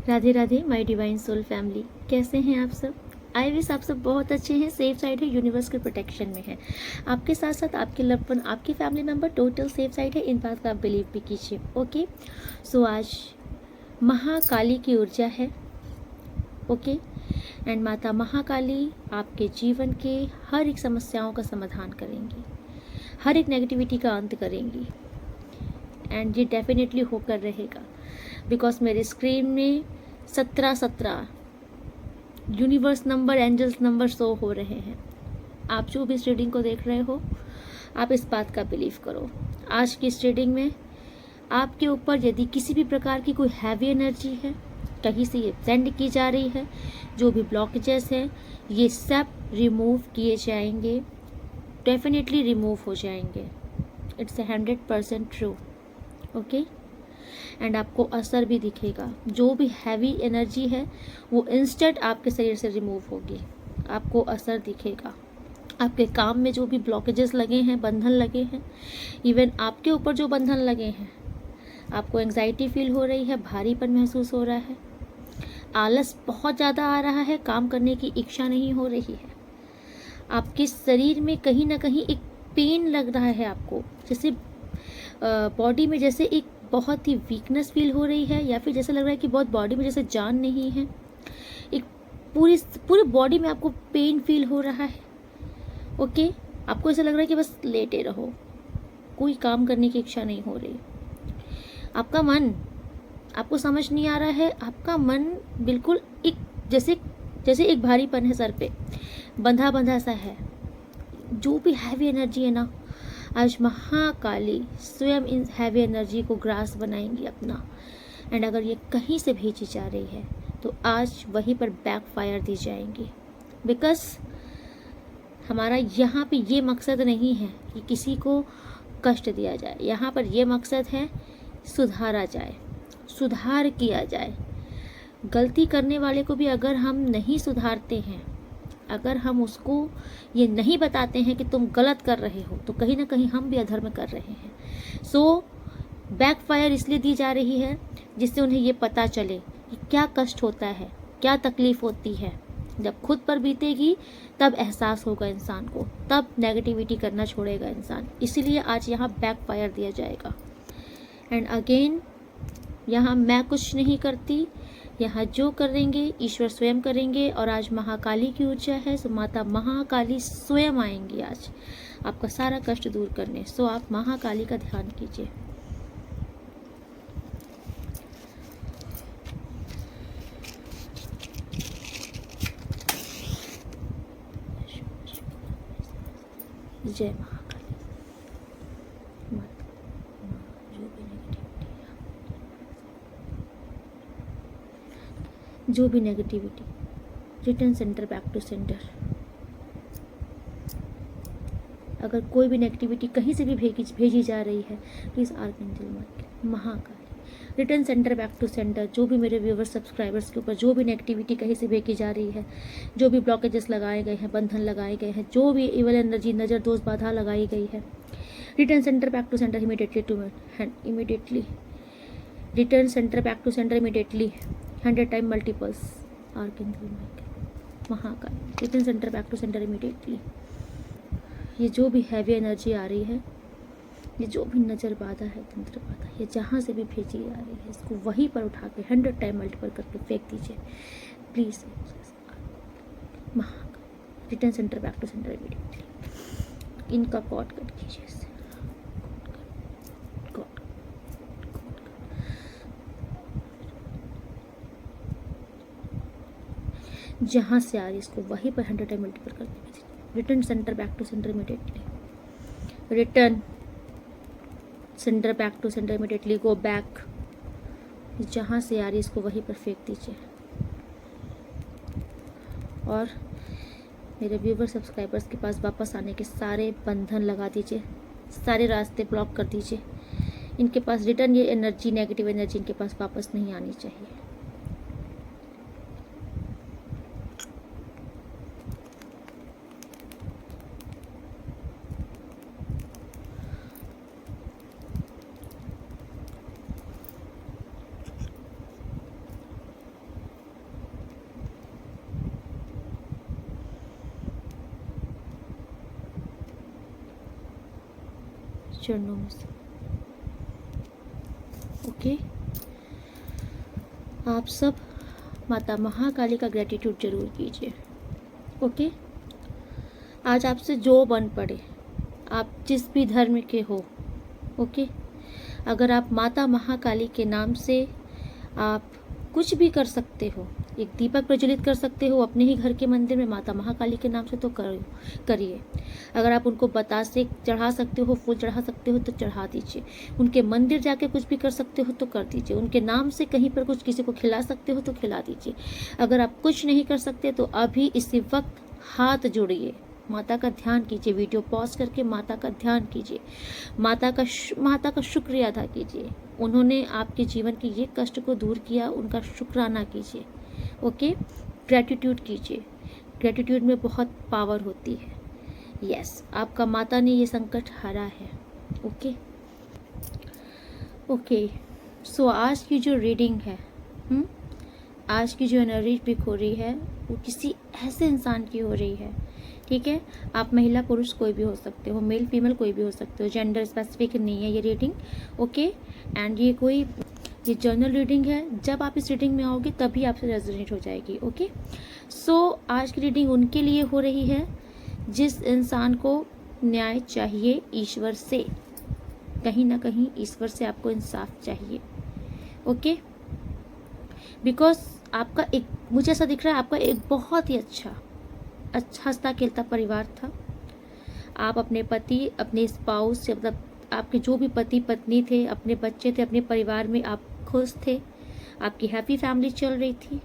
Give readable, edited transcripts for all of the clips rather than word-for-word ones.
Radhe Radhe my divine soul family, कैसे हैं आप सब। आई विश आप सब बहुत अच्छे हैं, सेफ साइड है, यूनिवर्स के प्रोटेक्शन में है। आपके साथ साथ आपके लव्ड वन, आपके family member total safe side है। इन बात का आप बिलीव भी कीजिए। ओके, सो आज महाकाली की ऊर्जा है। ओके, एंड माता महाकाली आपके जीवन के हर एक समस्याओं का समाधान करेंगी, हर एक नेगेटिविटी का अंत करेंगी। एंड ये डेफिनेटली होकर रहेगा, बिकॉज मेरे स्क्रीन में 17 universe number, angels number show हो रहे हैं। आप जो भी इस रीडिंग को देख रहे हो, आप इस बात का बिलीव करो। आज की इस रीडिंग में आपके ऊपर यदि किसी भी प्रकार की कोई हैवी एनर्जी है, कहीं से ये सेंड की जा रही है, जो भी ब्लॉकेजेस हैं ये सब रिमूव किए जाएंगे, डेफिनेटली रिमूव हो जाएंगे। It's 100% true. ओके, एंड आपको असर भी दिखेगा। जो भी हैवी एनर्जी है वो इंस्टेंट आपके शरीर से रिमूव होगी, आपको असर दिखेगा। आपके काम में जो भी ब्लॉकेजेस लगे हैं, बंधन लगे हैं, इवन आपके ऊपर जो बंधन लगे हैं, आपको एंग्जाइटी फील हो रही है, भारीपन महसूस हो रहा है, आलस बहुत ज़्यादा आ रहा है, काम करने की इच्छा नहीं हो रही है, आपके शरीर में कहीं ना कहीं एक पेन लग रहा है, आपको जैसे बॉडी में जैसे एक बहुत ही वीकनेस फील हो रही है, या फिर जैसा लग रहा है कि बहुत बॉडी में जैसे जान नहीं है, एक पूरी बॉडी में आपको पेन फील हो रहा है। ओके, आपको ऐसा लग रहा है कि बस लेटे रहो, कोई काम करने की इच्छा नहीं हो रही। आपका मन, आपको समझ नहीं आ रहा है, आपका मन बिल्कुल एक जैसे एक भारीपन है, सर पे बंधा बंधा सा है। जो भी हैवी एनर्जी है ना, आज महाकाली स्वयं इन हैवी एनर्जी को ग्रास बनाएंगी अपना। एंड अगर ये कहीं से भेजी जा रही है तो आज वहीं पर बैकफायर दी जाएंगी, बिकॉज हमारा यहाँ पे ये मकसद नहीं है कि किसी को कष्ट दिया जाए। यहाँ पर ये मकसद है सुधारा जाए, सुधार किया जाए। गलती करने वाले को भी अगर हम नहीं सुधारते हैं, अगर हम उसको ये नहीं बताते हैं कि तुम गलत कर रहे हो, तो कहीं ना कहीं हम भी अधर्म कर रहे हैं। सो बैकफायर इसलिए दी जा रही है जिससे उन्हें ये पता चले कि क्या कष्ट होता है, क्या तकलीफ होती है। जब खुद पर बीतेगी तब एहसास होगा इंसान को, तब नेगेटिविटी करना छोड़ेगा इंसान। इसीलिए आज यहाँ बैकफायर दिया जाएगा। एंड अगेन, यहाँ मैं कुछ नहीं करती, यहाँ जो करेंगे ईश्वर स्वयं करेंगे। और आज महाकाली की ऊर्जा है, सो माता महाकाली स्वयं आएंगी आज आपका सारा कष्ट दूर करने। सो आप महाकाली का ध्यान कीजिए। जय महाकाली। जो भी negativity, return centre, back to centre. अगर कोई भी नेगेटिविटी कहीं से भी भेजी जा रही है, please archangel Mahakali return centre, back to centre. जो भी मेरे व्यूवर्स, सब्सक्राइबर्स के ऊपर जो भी नेगेटिविटी कहीं से भेजी जा रही है, जो भी ब्लॉकेजेस लगाए गए हैं, बंधन लगाए गए हैं, जो भी इवल एनर्जी, नज़र दोष, बाधा लगाई गई है, return centre, back to centre immediately to hand, immediately return centre, back to centre immediately 100 time multiples. Archangel Mahakal return centre, back to centre immediately. ये जो भी हैवी एनर्जी आ रही है, ये जो भी नज़र बाधा है, तंत्र बाधा, ये जहाँ से भी भेजी आ रही है, इसको वहीं पर उठा के 100 टाइम मल्टीपल करके फेंक दीजिए please. Mahakal return centre, back to centre immediately. इनका कॉट कट कीजिए, जहाँ से आ रही इसको वहीं पर 100 टाइम मल्टीपल करके भेजिए। Return centre, back to centre immediately. Return centre, back to centre immediately. Go back, जहाँ से आ रही इसको वहीं पर फेंक दीजिए। और मेरे व्यूवर, सब्सक्राइबर्स के पास वापस आने के सारे बंधन लगा दीजिए, सारे रास्ते ब्लॉक कर दीजिए। इनके पास रिटर्न ये एनर्जी, नेगेटिव एनर्जी इनके पास वापस नहीं आनी चाहिए। चरणों में से। ओके, आप सब माता महाकाली का ग्रेटिट्यूड जरूर कीजिए। ओके, आज आपसे जो बन पड़े, आप जिस भी धर्म के हो, ओके, अगर आप माता महाकाली के नाम से आप कुछ भी कर सकते हो, एक दीपक प्रज्वलित कर सकते हो अपने ही घर के मंदिर में माता महाकाली के नाम से, तो करिए। अगर आप उनको बतासे चढ़ा सकते हो, फूल चढ़ा सकते हो तो चढ़ा दीजिए। उनके मंदिर जाके कुछ भी कर सकते हो तो कर दीजिए। उनके नाम से कहीं पर कुछ किसी को खिला सकते हो तो खिला दीजिए। अगर आप कुछ नहीं कर सकते तो अभी इसी वक्त हाथ जोड़िए, माता का ध्यान कीजिए, वीडियो पॉज करके माता का ध्यान कीजिए, माता का शुक्रिया अदा कीजिए। उन्होंने आपके जीवन के ये कष्ट को दूर किया, उनका शुक्राना कीजिए। ओके, ग्रेटिट्यूड कीजिए। ग्रेटिट्यूड में बहुत पावर होती है। यस, आपका माता ने ये संकट हरा है। ओके ओके, सो आज की जो रीडिंग है, आज की जो एनर्जी पिक हो रही है वो किसी ऐसे इंसान की हो रही है। ठीक है, आप महिला पुरुष कोई भी हो सकते हो, मेल फीमेल कोई भी हो सकते हो, जेंडर स्पेसिफिक नहीं है ये रीडिंग। ओके, एंड ये जर्नल रीडिंग है। जब आप इस रीडिंग में आओगे तभी आपसे रेजोनेट हो जाएगी। ओके, सो आज की रीडिंग उनके लिए हो रही है जिस इंसान को न्याय चाहिए ईश्वर से, कहीं ना कहीं ईश्वर से आपको इंसाफ चाहिए। ओके, बिकॉज आपका एक, मुझे ऐसा दिख रहा है आपका एक बहुत ही अच्छा हंसता खेलता परिवार था। आप अपने पति, अपने स्पाउस से, मतलब आपके जो भी पति पत्नी थे, अपने बच्चे थे, अपने परिवार में आप खुश थे, आपकी हैप्पी फैमिली चल रही थी।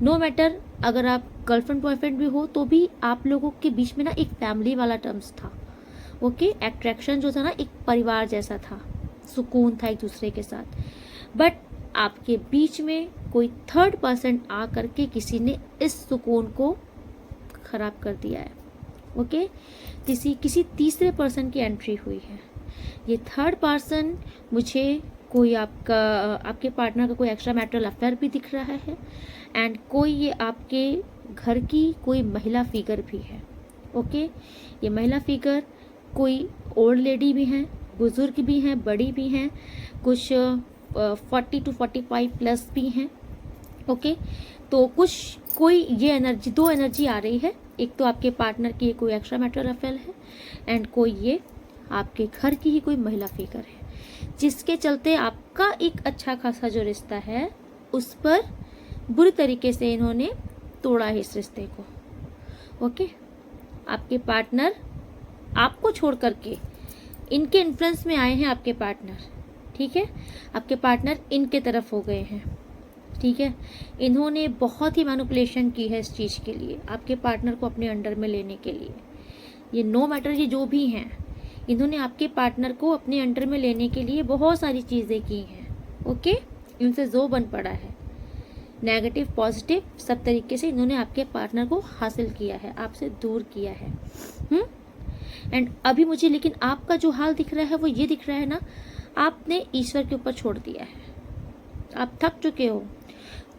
नो मैटर अगर आप गर्लफ्रेंड बॉयफ्रेंड भी हो तो भी आप लोगों के बीच में ना एक फैमिली वाला टर्म्स था। ओके, अट्रैक्शन जो था ना एक परिवार जैसा था, सुकून था एक दूसरे के साथ। बट आपके बीच में कोई थर्ड पर्सन आ करके किसी ने इस सुकून को खराब कर दिया है। ओके, किसी तीसरे पर्सन की एंट्री हुई है। ये थर्ड पर्सन मुझे कोई आपके पार्टनर का कोई एक्स्ट्रा मैरिटल अफेयर भी दिख रहा है, एंड कोई ये आपके घर की कोई महिला फिगर भी है। ओके, ये महिला फिगर कोई ओल्ड लेडी भी हैं, बुजुर्ग भी हैं, बड़ी भी हैं, कुछ 40 to 45 प्लस भी हैं। ओके, तो कोई ये एनर्जी, दो एनर्जी आ रही है। एक तो आपके पार्टनर की कोई एक्स्ट्रा मैरिटल अफेयर है, एंड कोई ये आपके घर की ही कोई महिला फिगर है, जिसके चलते आपका एक अच्छा खासा जो रिश्ता है उस पर बुरी तरीके से इन्होंने तोड़ा है इस रिश्ते को। ओके, आपके पार्टनर आपको छोड़ करके इनके इन्फ्लुएंस में आए हैं आपके पार्टनर। ठीक है, आपके पार्टनर इनके तरफ हो गए हैं। ठीक है, इन्होंने बहुत ही मैनिपुलेशन की है इस चीज़ के लिए, आपके पार्टनर को अपने अंडर में लेने के लिए। ये नो मैटर ये जो भी हैं, इन्होंने आपके पार्टनर को अपने अंडर में लेने के लिए बहुत सारी चीज़ें की हैं। ओके, इनसे जो बन पड़ा है, नेगेटिव पॉजिटिव सब तरीके से इन्होंने आपके पार्टनर को हासिल किया है, आपसे दूर किया है। एंड अभी मुझे लेकिन आपका जो हाल दिख रहा है वो ये दिख रहा है ना, आपने ईश्वर के ऊपर छोड़ दिया है, आप थक चुके हो।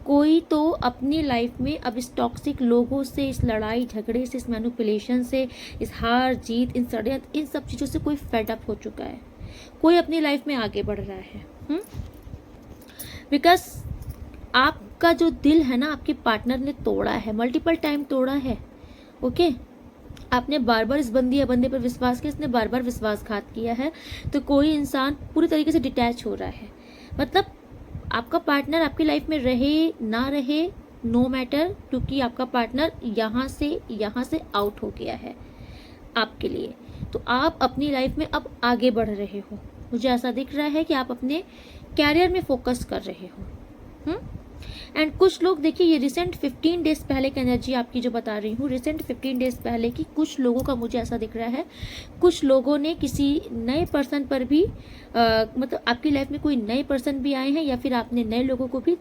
कोई तो अपनी लाइफ में अब इस टॉक्सिक लोगों से, इस लड़ाई झगड़े से, इस मैनिपुलेशन से, इस हार जीत, इन षड्यंत्र, इन सब चीज़ों से कोई फेड अप हो चुका है। कोई अपनी लाइफ में आगे बढ़ रहा है। बिकॉज आपका जो दिल है ना आपके पार्टनर ने तोड़ा है, मल्टीपल टाइम तोड़ा है। ओके, आपने बार बार इस बंदी या बंदे पर विश्वास किया, इसने बार बार विश्वासघात किया है। तो कोई इंसान पूरी तरीके से डिटैच हो रहा है, मतलब आपका पार्टनर आपकी लाइफ में रहे ना रहे नो मैटर, क्योंकि आपका पार्टनर यहाँ से आउट हो गया है आपके लिए। तो आप अपनी लाइफ में अब आगे बढ़ रहे हो। मुझे ऐसा दिख रहा है कि आप अपने कैरियर में फोकस कर रहे हो। एंड कुछ लोग, देखिए ये रिसेंट 15 डेज पहले की एनर्जी आपकी जो बता रही हूँ, रिसेंट 15 डेज पहले की कुछ लोगों का मुझे ऐसा दिख रहा है, कुछ लोगों ने किसी नए पर्सन पर भी मतलब आपकी लाइफ में कोई नए पर्सन भी आए हैं, या फिर आपने नए लोगों को भी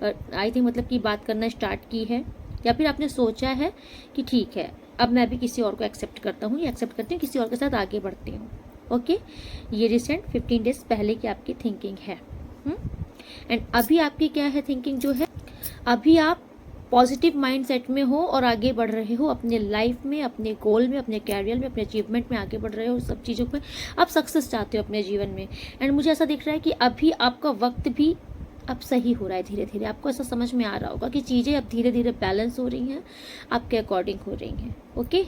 आई थिंक मतलब कि बात करना स्टार्ट की है, या फिर आपने सोचा है कि ठीक है अब मैं भी किसी और को एक्सेप्ट करता हूँ या एक्सेप्ट करती हूँ, किसी और के साथ आगे बढ़ती हूँ। ओके, ये रिसेंट 15 डेज पहले की आपकी थिंकिंग है। एंड अभी आपकी क्या है थिंकिंग जो है, अभी आप पॉजिटिव माइंडसेट में हो और आगे बढ़ रहे हो अपने लाइफ में, अपने गोल में, अपने कैरियर में, अपने अचीवमेंट में आगे बढ़ रहे हो, सब चीज़ों में आप सक्सेस चाहते हो अपने जीवन में। एंड मुझे ऐसा दिख रहा है कि अभी आपका वक्त भी अब सही हो रहा है धीरे धीरे। आपको ऐसा समझ में आ रहा होगा कि चीज़ें अब धीरे धीरे बैलेंस हो रही हैं, आपके अकॉर्डिंग हो रही हैं। ओके,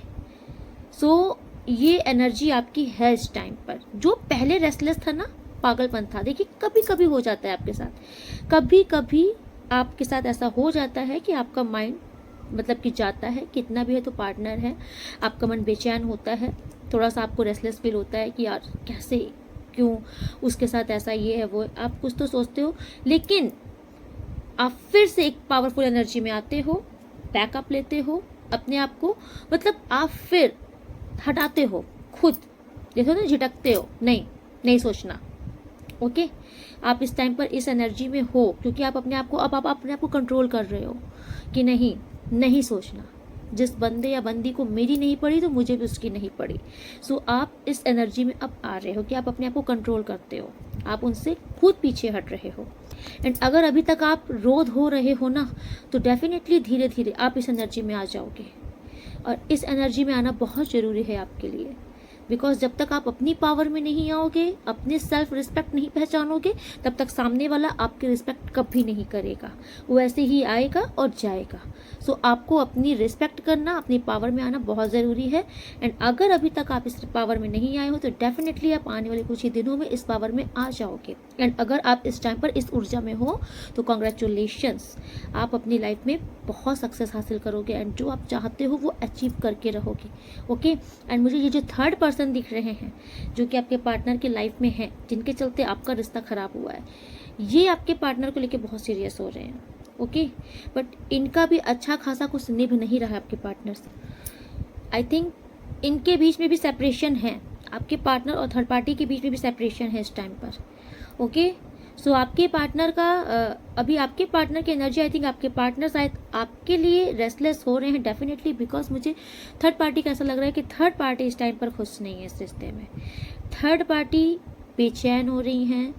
सो ये एनर्जी आपकी है इस टाइम पर। जो पहले रेस्टलेस था ना, पागलपन था, देखिए कभी कभी हो जाता है आपके साथ, कभी कभी आपके साथ ऐसा हो जाता है कि आपका माइंड मतलब कि जाता है, कितना भी है तो पार्टनर है, आपका मन बेचैन होता है, थोड़ा सा आपको रेस्टलेस फील होता है कि यार कैसे, क्यों उसके साथ ऐसा, ये है वो है, आप कुछ तो सोचते हो, लेकिन आप फिर से एक पावरफुल एनर्जी में आते हो, बैकअप लेते हो अपने आप को, मतलब आप फिर हटाते हो खुद, देखो ना, झिटकते हो, नहीं नहीं सोचना। ओके, आप इस टाइम पर इस एनर्जी में हो क्योंकि आप अपने आप को, अब आप अपने आप को कंट्रोल कर रहे हो कि नहीं नहीं सोचना, जिस बंदे या बंदी को मेरी नहीं पड़ी तो मुझे भी उसकी नहीं पड़ी। सो आप इस एनर्जी में अब आ रहे हो कि आप अपने आप को कंट्रोल करते हो, आप उनसे खुद पीछे हट रहे हो। एंड अगर अभी तक आप रोध हो रहे हो ना, तो डेफिनेटली धीरे धीरे आप इस एनर्जी में आ जाओगे। और इस एनर्जी में आना बहुत ज़रूरी है आपके लिए, बिकॉज जब तक आप अपनी पावर में नहीं आओगे, अपने सेल्फ रिस्पेक्ट नहीं पहचानोगे, तब तक सामने वाला आपकी रिस्पेक्ट कभी नहीं करेगा, वो ऐसे ही आएगा और जाएगा। सो आपको अपनी रिस्पेक्ट करना, अपनी पावर में आना बहुत ज़रूरी है। एंड अगर अभी तक आप इस पावर में नहीं आए हो तो डेफिनेटली आप आने वाले कुछ ही दिनों में इस पावर में आ जाओगे। एंड अगर आप इस टाइम पर इस ऊर्जा में हो तो कॉन्ग्रेचुलेशंस, आप अपनी लाइफ में बहुत सक्सेस हासिल करोगे एंड जो आप चाहते हो वो अचीव करके रहोगे। ओके, एंड मुझे ये जो थर्ड पर्सन दिख रहे हैं जो कि आपके पार्टनर के लाइफ में हैं, जिनके चलते आपका रिश्ता खराब हुआ है, ये आपके पार्टनर को लेके बहुत सीरियस हो रहे हैं। ओके, बट इनका भी अच्छा खासा कुछ निभ नहीं रहा है आपके पार्टनर से। आई थिंक इनके बीच में भी सेपरेशन है, आपके पार्टनर और थर्ड पार्टी के बीच में भी सेपरेशन है इस टाइम पर। ओके, सो आपके पार्टनर का अभी आपके पार्टनर की एनर्जी, आई थिंक आपके पार्टनर शायद आपके लिए रेस्टलेस हो रहे हैं डेफिनेटली, बिकॉज मुझे थर्ड पार्टी का ऐसा लग रहा है कि थर्ड पार्टी इस टाइम पर खुश नहीं है इस रिश्ते में। थर्ड पार्टी बेचैन हो रही हैं,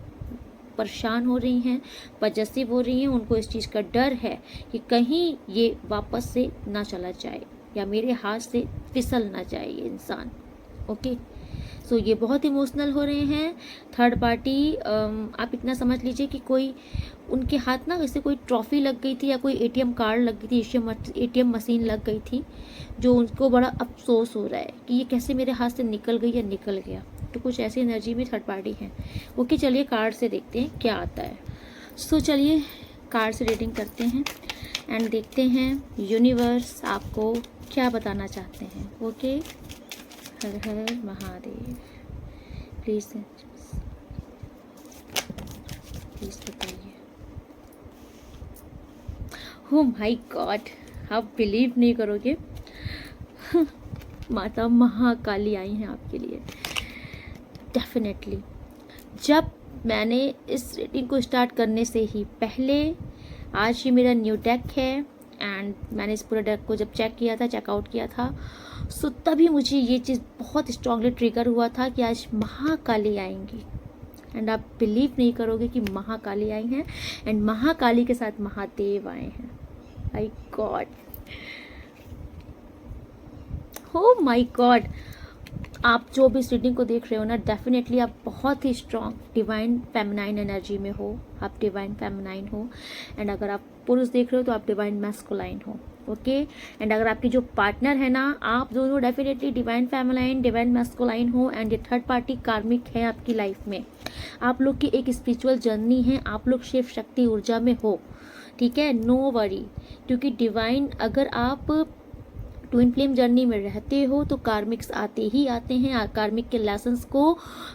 परेशान हो रही हैं, पजेसिव हो रही हैं, उनको इस चीज़ का डर है कि कहीं ये वापस से ना चला जाए या मेरे हाथ से फिसल ना जाए ये इंसान। ओके, सो ये बहुत इमोशनल हो रहे हैं थर्ड पार्टी। आप इतना समझ लीजिए कि कोई उनके हाथ ना जैसे कोई ट्रॉफी लग गई थी या कोई एटीएम कार्ड लग गई थी, एटीएम मशीन लग गई थी, जो उनको बड़ा अफसोस हो रहा है कि ये कैसे मेरे हाथ से निकल गई या निकल गया। तो कुछ ऐसी एनर्जी में थर्ड पार्टी है। ओके, चलिए कार्ड से देखते हैं क्या आता है। सो चलिए कार्ड से रीडिंग करते हैं एंड देखते हैं यूनिवर्स आपको क्या बताना चाहते हैं। Okay, her her Mahadev, please बताइए। हो माय गॉड, आप बिलीव नहीं करोगे, माता महाकाली आई हैं आपके लिए डेफिनेटली। जब मैंने इस रीडिंग को स्टार्ट करने से ही पहले, आज ही मेरा न्यू डेक है एंड मैंने इस पूरे डेक को जब चेक किया था, चेकआउट किया था, सो तभी मुझे ये चीज़ बहुत स्ट्रांगली ट्रिगर हुआ था कि आज महाकाली आएंगी। एंड आप बिलीव नहीं करोगे कि महाकाली आई हैं एंड महाकाली के साथ महादेव आए हैं। माय गॉड, हो माय गॉड, आप जो भी इस रीडिंग को देख रहे हो ना, डेफिनेटली आप बहुत ही स्ट्रांग डिवाइन फेमिनाइन एनर्जी में हो, आप डिवाइन फेमिनाइन हो। एंड अगर आप पुरुष देख रहे हो तो आप डिवाइन मैस्कुलाइन हो। ओके, एंड अगर आपकी जो पार्टनर है ना, आप दोनों definitely divine feminine, divine masculine हो। एंड ये थर्ड पार्टी कार्मिक है आपकी लाइफ में, आप लोग की एक स्पिरिचुअल जर्नी है, आप लोग शिव शक्ति ऊर्जा में हो। ठीक है, नो वरी, क्योंकि डिवाइन, अगर आप ट्विन फ्लेम जर्नी में रहते हो तो कार्मिक्स आते ही आते हैं। कार्मिक के लेसन्स को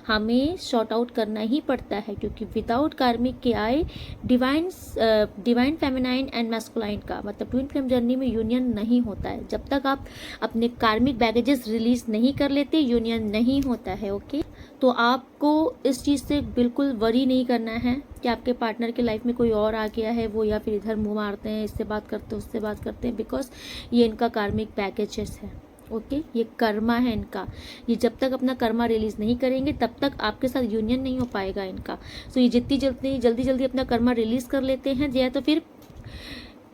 हमें शॉर्ट आउट करना ही पड़ता है, क्योंकि विदाउट कार्मिक के आए डिवाइन फेमिनाइन एंड मैस्कुलाइन का मतलब ट्विन फ्लेम जर्नी में यूनियन नहीं होता है। जब तक आप अपने कार्मिक बैगेजेस रिलीज नहीं कर लेते, यूनियन नहीं होता है। ओके, तो आपको इस चीज़ से बिल्कुल वरी नहीं करना है कि आपके पार्टनर के लाइफ में कोई और आ गया है, वो या फिर इधर मुंह मारते हैं, इससे बात करते हैं, उससे बात करते हैं, बिकॉज ये इनका कार्मिक पैकेजेस है। ओके, ये कर्मा है इनका, ये जब तक अपना कर्मा रिलीज नहीं करेंगे तब तक आपके साथ यूनियन नहीं हो पाएगा इनका। सो ये जितनी जल्दी अपना कर्मा रिलीज कर लेते हैं या तो फिर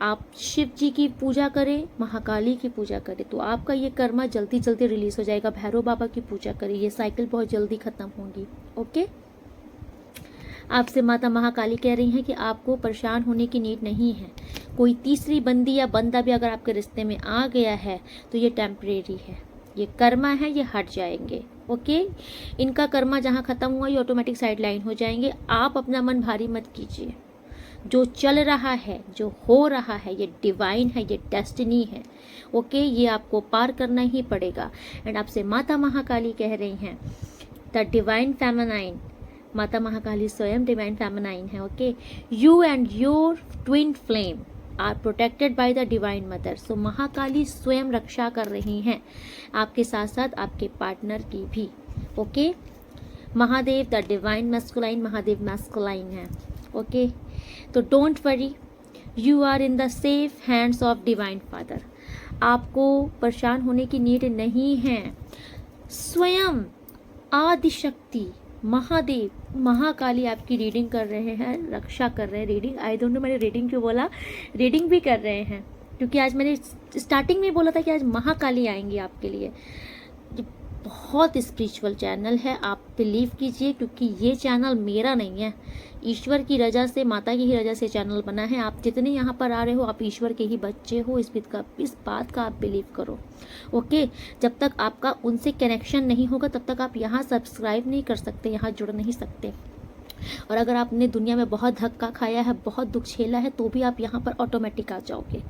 आप शिव जी की पूजा करें, महाकाली की पूजा करें, तो आपका ये कर्मा जल्दी जल्दी रिलीज हो जाएगा। भैरव बाबा की पूजा करें, ये साइकिल बहुत जल्दी खत्म होगी। ओके, आपसे माता महाकाली कह रही हैं कि आपको परेशान होने की नीड नहीं है। कोई तीसरी बंदी या बंदा भी अगर आपके रिश्ते में आ गया है तो ये टेम्परेरी है, ये कर्मा है, ये हट जाएंगे। ओके, इनका कर्मा जहाँ खत्म हुआ ये ऑटोमेटिक साइड लाइन हो जाएंगे। आप अपना मन भारी मत कीजिए, जो चल रहा है, जो हो रहा है, ये डिवाइन है, ये डेस्टिनी है। ओके, ये आपको पार करना ही पड़ेगा। एंड आपसे माता महाकाली कह रही हैं, द डिवाइन फेमिनाइन, माता महाकाली स्वयं डिवाइन फेमिनाइन है। Okay, you and your twin flame are protected by the divine mother. So Mahakali स्वयं रक्षा कर रही हैं आपके साथ साथ आपके पार्टनर की भी। Okay, Mahadev the divine masculine, Mahadev masculine है। ओके, तो don't worry, you are in the safe hands of divine father. आपको परेशान होने की नीड नहीं है। स्वयं आदिशक्ति महादेव महाकाली आपकी रीडिंग कर रहे हैं, रक्षा कर रहे हैं। रीडिंग, आई डोंट नो मैंने रीडिंग क्यों बोला, रीडिंग भी कर रहे हैं, क्योंकि आज मैंने स्टार्टिंग में बोला था कि आज महाकाली आएंगी आपके लिए। ये बहुत स्पिरिचुअल चैनल है, आप बिलीव कीजिए, क्योंकि ये चैनल मेरा नहीं है, ईश्वर की रजा से, माता की ही रजा से चैनल बना है। आप जितने यहाँ पर आ रहे हो आप ईश्वर के ही बच्चे हो, इस बात का आप बिलीव करो। ओके, जब तक आपका उनसे कनेक्शन नहीं होगा तब तक आप यहाँ सब्सक्राइब नहीं कर सकते, यहाँ जुड़ नहीं सकते। और अगर आपने दुनिया में बहुत धक्का खाया है, बहुत दुख झेला है, तो भी आप यहाँ पर ऑटोमेटिक आ जाओगे।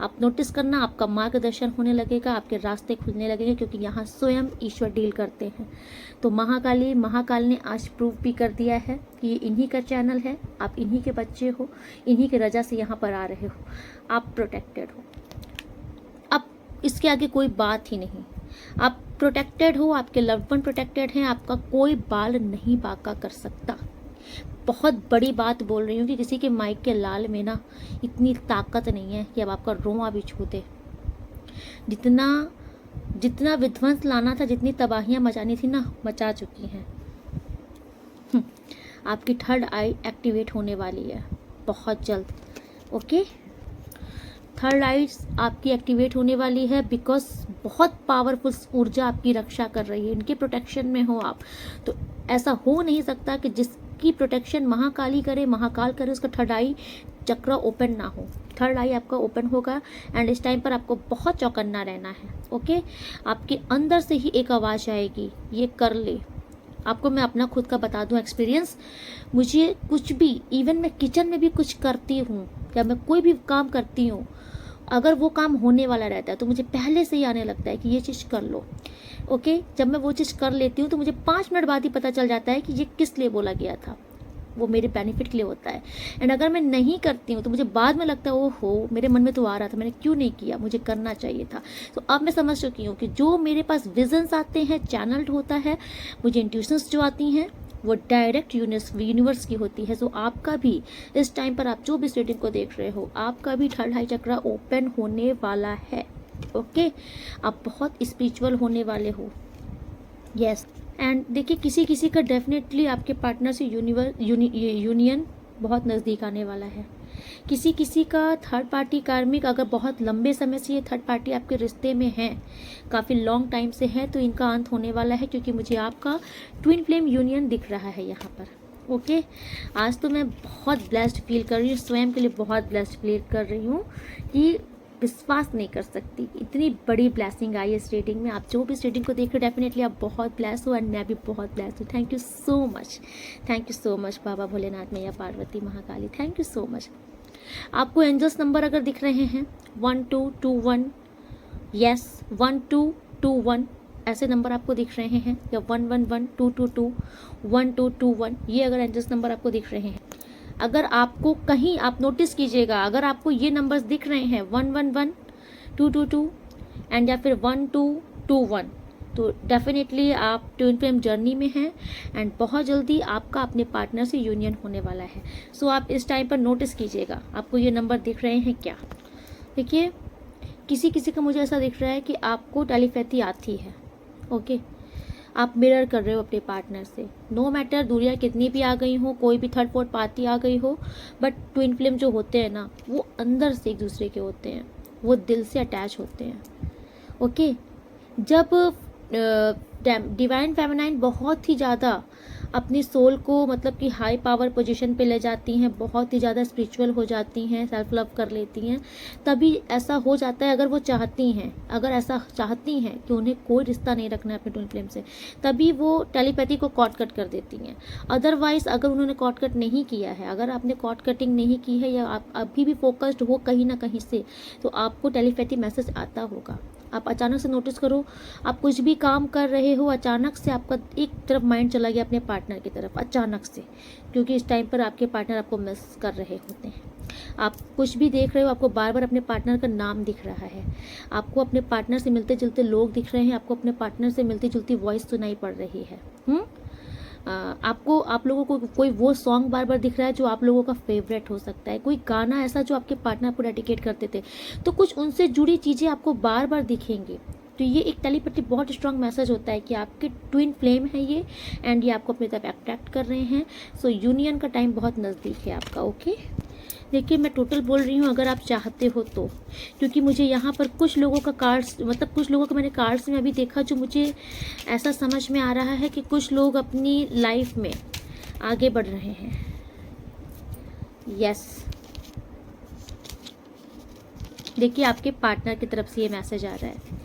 आप नोटिस करना, आपका मार्गदर्शन होने लगेगा, आपके रास्ते खुलने लगेंगे, क्योंकि यहाँ स्वयं ईश्वर डील करते हैं। तो महाकाल ने आज प्रूव भी कर दिया है कि ये इन्हीं का चैनल है, आप इन्हीं के बच्चे हो, इन्हीं के रजा से यहाँ पर आ रहे हो, आप प्रोटेक्टेड हो। अब इसके आगे कोई बात ही नहीं, आप प्रोटेक्टेड हो, आपके लव्ड वन प्रोटेक्टेड हैं, आपका कोई बाल नहीं बांका कर सकता। बहुत बड़ी बात बोल रही हूँ कि किसी के माइक के लाल में ना इतनी ताकत नहीं है कि अब आपका रोंवा भी छू दे। जितना विध्वंस लाना था, जितनी तबाहियां मचानी थी ना, मचा चुकी हैं। आपकी थर्ड आई एक्टिवेट होने वाली है बहुत जल्द। ओके, थर्ड आई आपकी एक्टिवेट होने वाली है, बिकॉज बहुत पावरफुल ऊर्जा आपकी रक्षा कर रही है। इनके प्रोटेक्शन में हो आप, तो ऐसा हो नहीं सकता कि जिसकी प्रोटेक्शन महाकाली करे, महाकाल करे, उसका थर्ड आई चक्र ओपन ना हो। थर्ड आई आपका ओपन होगा। एंड इस टाइम पर आपको बहुत चौकन्ना रहना है। ओके, आपके अंदर से ही एक आवाज़ आएगी, ये कर ले। आपको मैं अपना खुद का बता दूं एक्सपीरियंस, मुझे कुछ भी, इवन मैं किचन में भी कुछ करती हूँ या मैं कोई भी काम करती हूँ, अगर वो काम होने वाला रहता है तो मुझे पहले से ही आने लगता है कि ये चीज़ कर लो। ओके, जब मैं वो चीज़ कर लेती हूँ तो मुझे 5 मिनट बाद ही पता चल जाता है कि ये किस लिए बोला गया था, वो मेरे बेनिफिट के लिए होता है। एंड अगर मैं नहीं करती हूँ तो मुझे बाद में लगता है ओहो, मेरे मन में तो आ रहा था, मैंने क्यों नहीं किया, मुझे करना चाहिए था। तो अब मैं समझ चुकी हूँ कि जो मेरे पास विजन्स आते हैं, चैनल्ड होता है, मुझे इंट्यूशंस जो आती हैं, वो डायरेक्ट यूनिवर्स की होती है। सो आपका भी इस टाइम पर, आप जो भी रीडिंग को देख रहे हो, आपका भी थर्ड आई चक्र ओपन होने वाला है। ओके, आप बहुत स्पिरिचुअल होने वाले हो। यस, एंड देखिए, किसी किसी का डेफिनेटली आपके पार्टनर से यूनियन बहुत नज़दीक आने वाला है। किसी किसी का थर्ड पार्टी कार्मिक, अगर बहुत लंबे समय से ये थर्ड पार्टी आपके रिश्ते में है, काफ़ी लॉन्ग टाइम से है, तो इनका अंत होने वाला है, क्योंकि मुझे आपका ट्विन फ्लेम यूनियन दिख रहा है यहाँ पर। ओके, आज तो मैं बहुत ब्लेस्ड फील कर रही हूँ, स्वयं के लिए बहुत ब्लेस्ड फील कर रही हूँ कि विश्वास नहीं कर सकती, इतनी बड़ी ब्लेसिंग आई इस रीडिंग में। आप जो भी इस रीडिंग को देख रहे हो, डेफिनेटली आप बहुत ब्लेस हो, एंड मैं भी बहुत ब्लेस हूँ। Thank you so much, thank you so much बाबा भोलेनाथ, मैया Parvati, Mahakali, thank you so much. आपको एंजल्स नंबर अगर दिख रहे हैं 1221, यस 1221, ऐसे नंबर आपको दिख रहे हैं, या 111, 222, 1221, ये अगर एंजल्स नंबर आपको दिख रहे हैं, अगर आपको कहीं, आप नोटिस कीजिएगा, अगर आपको ये नंबर्स दिख रहे हैं 111, 222 एंड या फिर 1221, तो डेफिनेटली आप ट्विन फ्लेम जर्नी में हैं, एंड बहुत जल्दी आपका अपने पार्टनर से यूनियन होने वाला है। सो आप इस टाइम पर नोटिस कीजिएगा, आपको ये नंबर दिख रहे हैं क्या। देखिए, किसी किसी का मुझे ऐसा दिख रहा है कि आपको टेलीपैथी आती है। ओके, आप मिरर कर रहे हो अपने पार्टनर से। नो मैटर दूरियां कितनी भी आ गई हो, कोई भी थर्ड फोर्थ पार्टी आ गई हो, बट ट्विन फ्लेम जो होते हैं ना, वो अंदर से एक दूसरे के होते हैं, वो दिल से अटैच होते हैं। ओके, जब डिवाइन फेमिनाइन बहुत ही ज़्यादा अपनी सोल को मतलब कि हाई पावर पोजीशन पे ले जाती हैं, बहुत ही ज़्यादा स्पिरिचुअल हो जाती हैं, सेल्फ लव कर लेती हैं, तभी ऐसा हो जाता है। अगर वो चाहती हैं, अगर ऐसा चाहती हैं कि उन्हें कोई रिश्ता नहीं रखना है अपने ट्विन फ्लेम से, तभी वो टेलीपैथी को कॉट कट कर देती हैं। अदरवाइज अगर उन्होंने कॉट कट नहीं किया है, अगर आपने कॉट कटिंग नहीं की है, या आप अभी भी फोकस्ड हो कहीं ना कहीं से, तो आपको टेलीपैथी मैसेज आता होगा। आप अचानक से नोटिस करो, आप कुछ भी काम कर रहे हो, अचानक से आपका एक तरफ माइंड चला गया अपने पार्टनर की तरफ, अचानक से, क्योंकि इस टाइम पर आपके पार्टनर आपको मिस कर रहे होते हैं। आप कुछ भी देख रहे हो, आपको बार बार अपने पार्टनर का नाम दिख रहा है, आपको अपने पार्टनर से मिलते जुलते लोग दिख रहे हैं, आपको अपने पार्टनर से मिलती जुलती वॉइस सुनाई पड़ रही है। आपको, आप लोगों को कोई वो सॉन्ग बार बार दिख रहा है जो आप लोगों का फेवरेट हो सकता है, कोई गाना ऐसा जो आपके पार्टनर को डेडिकेट करते थे, तो कुछ उनसे जुड़ी चीज़ें आपको बार बार दिखेंगी। तो ये एक टेलीपैथी बहुत स्ट्रांग मैसेज होता है कि आपके ट्विन फ्लेम है ये, एंड ये आपको अपनी तरफ अट्रैक्ट कर रहे हैं। सो यूनियन का टाइम बहुत नज़दीक है आपका। ओके, देखिए मैं टोटल बोल रही हूँ अगर आप चाहते हो तो, क्योंकि मुझे यहाँ पर कुछ लोगों का कार्ड्स, मतलब कुछ लोगों का मैंने कार्ड्स में अभी देखा, जो मुझे ऐसा समझ में आ रहा है कि कुछ लोग अपनी लाइफ में आगे बढ़ रहे हैं। यस, देखिए आपके पार्टनर की तरफ से ये मैसेज आ रहा है।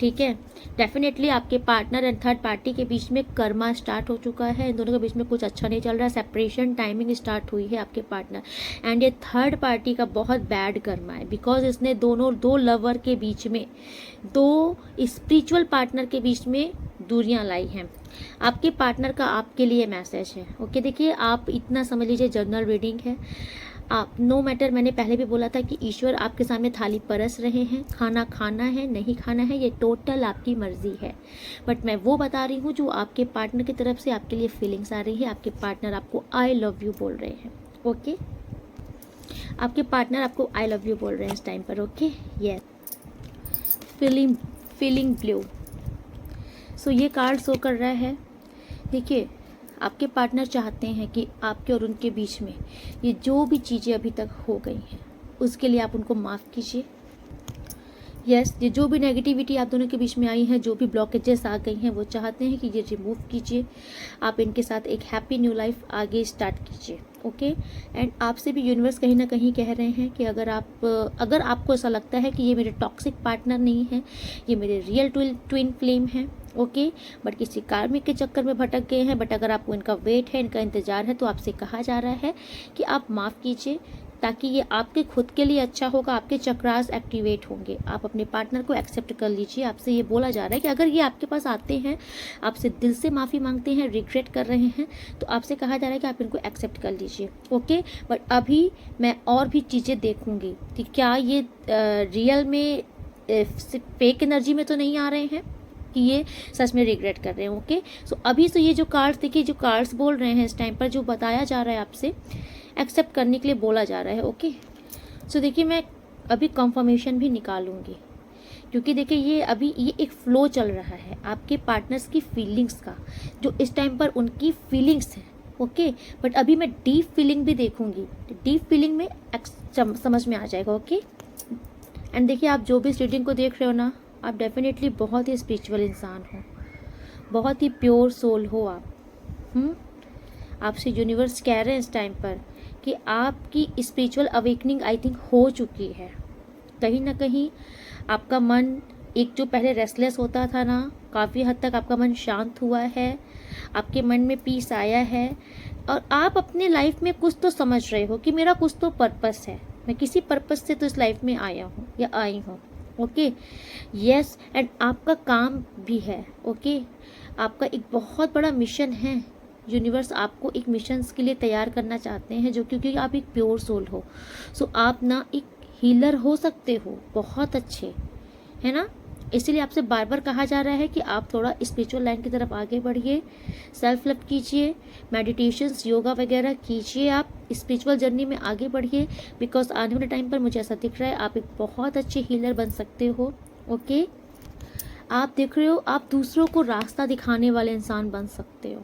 ठीक है, डेफिनेटली आपके पार्टनर एंड थर्ड पार्टी के बीच में कर्मा स्टार्ट हो चुका है, इन दोनों के बीच में कुछ अच्छा नहीं चल रहा है, सेपरेशन टाइमिंग स्टार्ट हुई है आपके पार्टनर एंड ये थर्ड पार्टी का बहुत बैड कर्मा है, बिकॉज इसने दो लवर के बीच में, दो स्पिरिचुअल पार्टनर के बीच में दूरियां लाई हैं। आपके पार्टनर का आपके लिए मैसेज है। ओके, देखिए आप इतना समझ लीजिए, जनरल रीडिंग है। आप नो मैटर, मैंने पहले भी बोला था कि ईश्वर आपके सामने थाली परस रहे हैं, खाना खाना है नहीं खाना है ये टोटल आपकी मर्जी है, बट मैं वो बता रही हूँ जो आपके पार्टनर की तरफ से आपके लिए फीलिंग्स आ रही है। आपके पार्टनर आपको आई लव यू बोल रहे हैं। ओके, आपके पार्टनर आपको आई लव यू बोल रहे हैं इस टाइम पर। Okay, yes, feeling blue. So ये कार्ड शो कर रहा है। देखिए आपके पार्टनर चाहते हैं कि आपके और उनके बीच में ये जो भी चीज़ें अभी तक हो गई हैं उसके लिए आप उनको माफ़ कीजिए। यस, ये जो भी नेगेटिविटी आप दोनों के बीच में आई है, जो भी ब्लॉकेजेस आ गई हैं, वो चाहते हैं कि ये रिमूव कीजिए। आप इनके साथ एक हैप्पी न्यू लाइफ आगे स्टार्ट कीजिए। ओके, एंड आपसे भी यूनिवर्स कहीं ना कहीं कह रहे हैं कि अगर आपको ऐसा लगता है कि ये मेरे टॉक्सिक पार्टनर नहीं है, ये मेरे रियल ट्विन फ्लेम हैं, ओके, बट किसी कार्मिक के चक्कर में भटक गए हैं, बट अगर आपको इनका वेट है, इनका इंतजार है, तो आपसे कहा जा रहा है कि आप माफ़ कीजिए, ताकि ये आपके खुद के लिए अच्छा होगा, आपके चक्रास एक्टिवेट होंगे। आप अपने पार्टनर को एक्सेप्ट कर लीजिए। आपसे ये बोला जा रहा है कि अगर ये आपके पास आते हैं, आपसे दिल से माफ़ी मांगते हैं, रिग्रेट कर रहे हैं, तो आपसे कहा जा रहा है कि आप इनको एक्सेप्ट कर लीजिए। ओके, बट अभी मैं और भी चीज़ें देखूंगी कि क्या ये रियल में फेक एनर्जी में तो नहीं आ रहे हैं कि ये सच में रिग्रेट कर रहे हैं। ओके, सो अभी तो ये जो कार्ड्स देखिए, जो कार्ड्स बोल रहे हैं इस टाइम पर, जो बताया जा रहा है आपसे एक्सेप्ट करने के लिए बोला जा रहा है। ओके, सो देखिए मैं अभी कंफर्मेशन भी निकालूंगी, क्योंकि देखिए ये एक फ्लो चल रहा है आपके पार्टनर्स की फीलिंग्स का, जो इस टाइम पर उनकी फीलिंग्स हैं। ओके, बट अभी मैं डीप फीलिंग भी देखूंगी, डीप फीलिंग में समझ में आ जाएगा। ओके, एंड देखिए आप जो भी इस रीडिंग को देख रहे हो ना, आप डेफिनेटली बहुत ही स्पिरिचुअल इंसान हो, बहुत ही प्योर सोल हो आप। आपसे यूनिवर्स कह रहे हैं इस टाइम पर कि आपकी स्पिरिचुअल अवेकनिंग आई थिंक हो चुकी है। कहीं ना कहीं आपका मन, एक जो पहले रेस्टलेस होता था ना, काफ़ी हद तक आपका मन शांत हुआ है, आपके मन में पीस आया है, और आप अपने लाइफ में कुछ तो समझ रहे हो कि मेरा कुछ तो पर्पस है, मैं किसी पर्पस से तो इस लाइफ में आया हूँ या आई हूँ। ओके, यस, एंड आपका काम भी है। ओके, आपका एक बहुत बड़ा मिशन है। यूनिवर्स आपको एक मिशंस के लिए तैयार करना चाहते हैं, जो क्योंकि आप एक प्योर सोल हो, सो आप ना एक हीलर हो सकते हो, बहुत अच्छे, है ना। इसीलिए आपसे बार बार कहा जा रहा है कि आप थोड़ा स्पिरिचुअल लाइन की तरफ आगे बढ़िए, सेल्फ लव कीजिए, मेडिटेशंस, योगा वगैरह कीजिए, आप स्पिरिचुअल जर्नी में आगे बढ़िए, बिकॉज आने वाले टाइम पर मुझे ऐसा दिख रहा है आप एक बहुत अच्छे हीलर बन सकते हो। ओके, आप देख रहे हो, आप दूसरों को रास्ता दिखाने वाले इंसान बन सकते हो।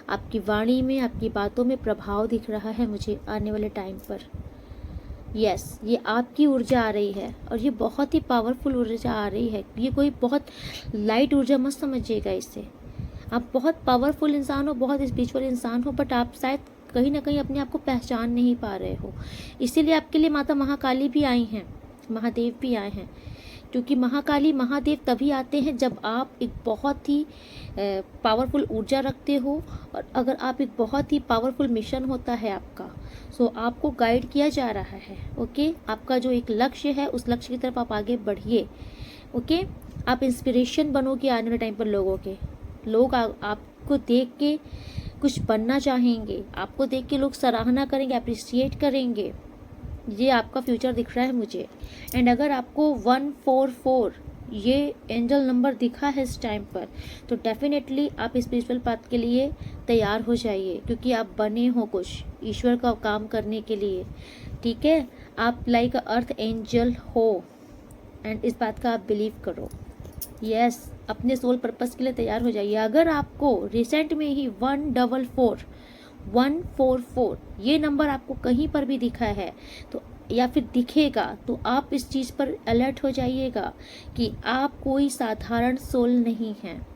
आपकी वाणी में, आपकी बातों में प्रभाव दिख रहा है मुझे आने वाले टाइम पर। यस, ये आपकी ऊर्जा आ रही है और ये बहुत ही पावरफुल ऊर्जा आ रही है। ये कोई बहुत लाइट ऊर्जा मत समझिएगा इसे। आप बहुत पावरफुल इंसान हो, बहुत स्पिरिचुअल इंसान हो, बट आप शायद कहीं ना कहीं अपने आप को पहचान नहीं पा रहे हो। इसीलिए आपके लिए माता महाकाली भी आई हैं, महादेव भी आए हैं। क्योंकि महाकाली महादेव तभी आते हैं जब आप एक बहुत ही पावरफुल ऊर्जा रखते हो, और अगर आप एक बहुत ही पावरफुल मिशन होता है आपका, सो आपको गाइड किया जा रहा है। ओके, आपका जो एक लक्ष्य है उस लक्ष्य की तरफ आप आगे बढ़िए। ओके, आप इंस्पिरेशन बनोगे आने वाले टाइम पर लोगों के। लोग आपको देख के कुछ बनना चाहेंगे, आपको देख के लोग सराहना करेंगे, अप्रिशिएट करेंगे। ये आपका फ्यूचर दिख रहा है मुझे। एंड अगर आपको 144 ये एंजल नंबर दिखा है इस टाइम पर, तो डेफिनेटली आप स्पिरिचुअल पाथ के लिए तैयार हो जाइए, क्योंकि आप बने हो कुछ ईश्वर का काम करने के लिए। ठीक है, आप लाइक अर्थ एंजल हो, एंड इस बात का आप बिलीव करो। यस, अपने सोल पर्पस के लिए तैयार हो जाइए। अगर आपको रिसेंट में ही 144 ये नंबर आपको कहीं पर भी दिखा है, तो या फिर दिखेगा, तो आप इस चीज़ पर अलर्ट हो जाइएगा कि आप कोई साधारण सोल नहीं हैं।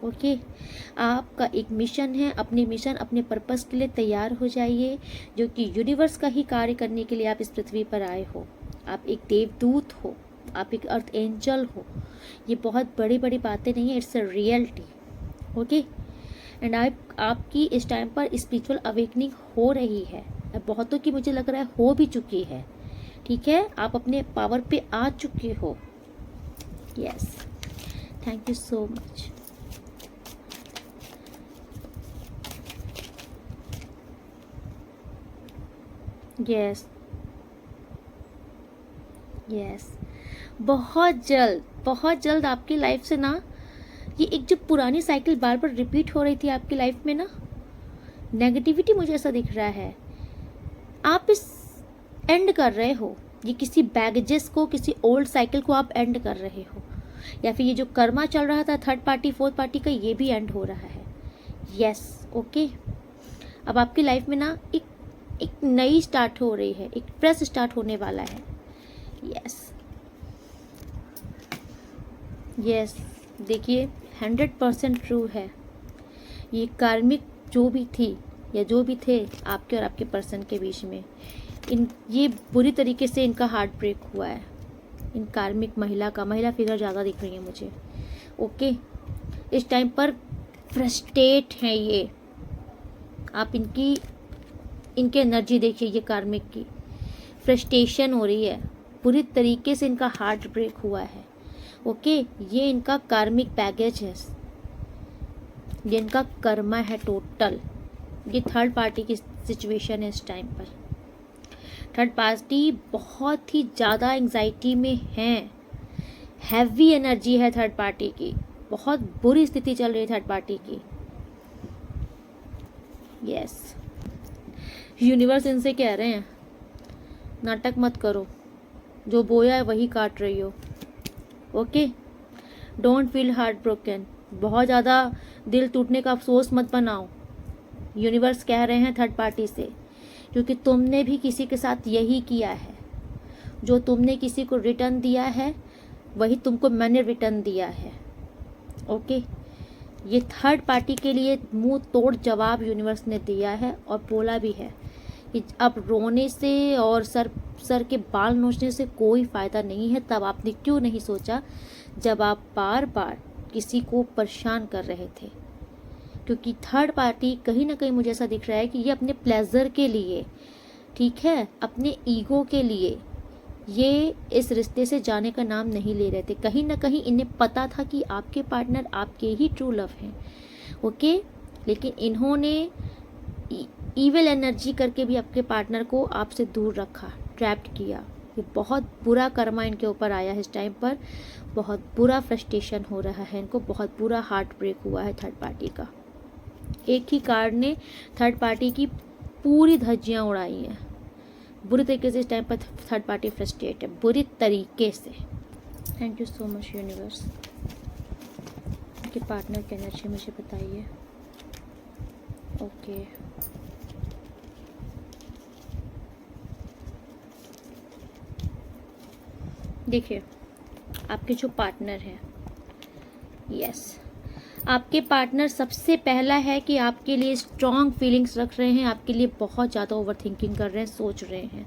ओके, आपका एक मिशन है। अपने मिशन, अपने पर्पस के लिए तैयार हो जाइए, जो कि यूनिवर्स का ही कार्य करने के लिए आप इस पृथ्वी पर आए हो। आप एक देवदूत हो, आप एक अर्थ एंजल हो। ये बहुत बड़ी बड़ी बातें नहीं है, it's a reality. Okay, and आपकी इस टाइम पर स्पिरिचुअल अवेकनिंग हो रही है। बहुतों की मुझे लग रहा है हो भी चुकी है। ठीक है, आप अपने पावर पे आ चुके हो। Yes, thank you so much. Yes yes, बहुत जल्द आपकी लाइफ से ना, ये एक जो पुरानी साइकिल बार बार रिपीट हो रही थी आपकी लाइफ में ना, नेगेटिविटी, मुझे ऐसा दिख रहा है आप इस एंड कर रहे हो। ये किसी बैगेजेस को, किसी ओल्ड साइकिल को आप एंड कर रहे हो, या फिर ये जो कर्मा चल रहा था थर्ड पार्टी फोर्थ पार्टी का, ये भी एंड हो रहा है। यस, ओके, अब आपकी लाइफ में ना एक नई स्टार्ट हो रही है, एक फ्रेश स्टार्ट होने वाला है। यस यस, देखिए 100% ट्रू है। ये कार्मिक जो भी थी या जो भी थे आपके और आपके पर्सन के बीच में, ये बुरी तरीके से इनका हार्ट ब्रेक हुआ है। इन कार्मिक महिला फिगर ज़्यादा दिख रही है मुझे। ओके, इस टाइम पर फ्रस्ट्रेट हैं ये। आप इनके एनर्जी देखिए, ये कार्मिक की फ्रस्ट्रेशन हो रही है, पूरी तरीके से इनका हार्ट ब्रेक हुआ है। ओके, ये इनका कार्मिक बैगेज है, ये इनका कर्मा है टोटल। ये थर्ड पार्टी की सिचुएशन है इस टाइम पर। थर्ड पार्टी बहुत ही ज़्यादा एंजाइटी में है, हैवी एनर्जी है थर्ड पार्टी की, बहुत बुरी स्थिति चल रही है थर्ड पार्टी की। यस, यूनिवर्स इनसे कह रहे हैं नाटक मत करो, जो बोया है वही काट रही हो। Okay, don't feel heart broken, बहुत ज़्यादा दिल टूटने का अफसोस मत बनाओ। यूनिवर्स कह रहे हैं थर्ड पार्टी से, क्योंकि तुमने भी किसी के साथ यही किया है। जो तुमने किसी को रिटर्न दिया है वही तुमको मैंने रिटर्न दिया है। ओके, ये थर्ड पार्टी के लिए मुंह तोड़ जवाब यूनिवर्स ने दिया है, और बोला भी है कि अब रोने से और सर के बाल नोचने से कोई फ़ायदा नहीं है। तब आपने क्यों नहीं सोचा जब आप बार बार किसी को परेशान कर रहे थे? क्योंकि थर्ड पार्टी कहीं ना कहीं मुझे ऐसा दिख रहा है कि ये अपने प्लेजर के लिए, ठीक है, अपने ईगो के लिए ये इस रिश्ते से जाने का नाम नहीं ले रहे थे। कहीं ना कहीं इन्हें पता था कि आपके पार्टनर आपके ही ट्रू लव हैं। ओके, लेकिन इन्होंने ईविल एनर्जी करके भी आपके पार्टनर को आपसे दूर रखा, ट्रैप्ड किया। ये बहुत बुरा कर्मा इनके ऊपर आया है इस टाइम पर, बहुत बुरा फ्रस्ट्रेशन हो रहा है इनको, बहुत बुरा हार्ट ब्रेक हुआ है थर्ड पार्टी का। एक ही कार्ड ने थर्ड पार्टी की पूरी धज्जियाँ उड़ाई हैं बुरी तरीके से। इस टाइम पर थर्ड पार्टी फ्रस्ट्रेट है बुरी तरीके से। Thank you so much universe. आपके पार्टनर की एनर्जी मुझे बताइए। ओके, देखिए आपके जो पार्टनर हैं, यस, आपके पार्टनर सबसे पहला है कि आपके लिए स्ट्रॉन्ग फीलिंग्स रख रहे हैं, आपके लिए बहुत ज़्यादा ओवर थिंकिंग कर रहे हैं, सोच रहे हैं।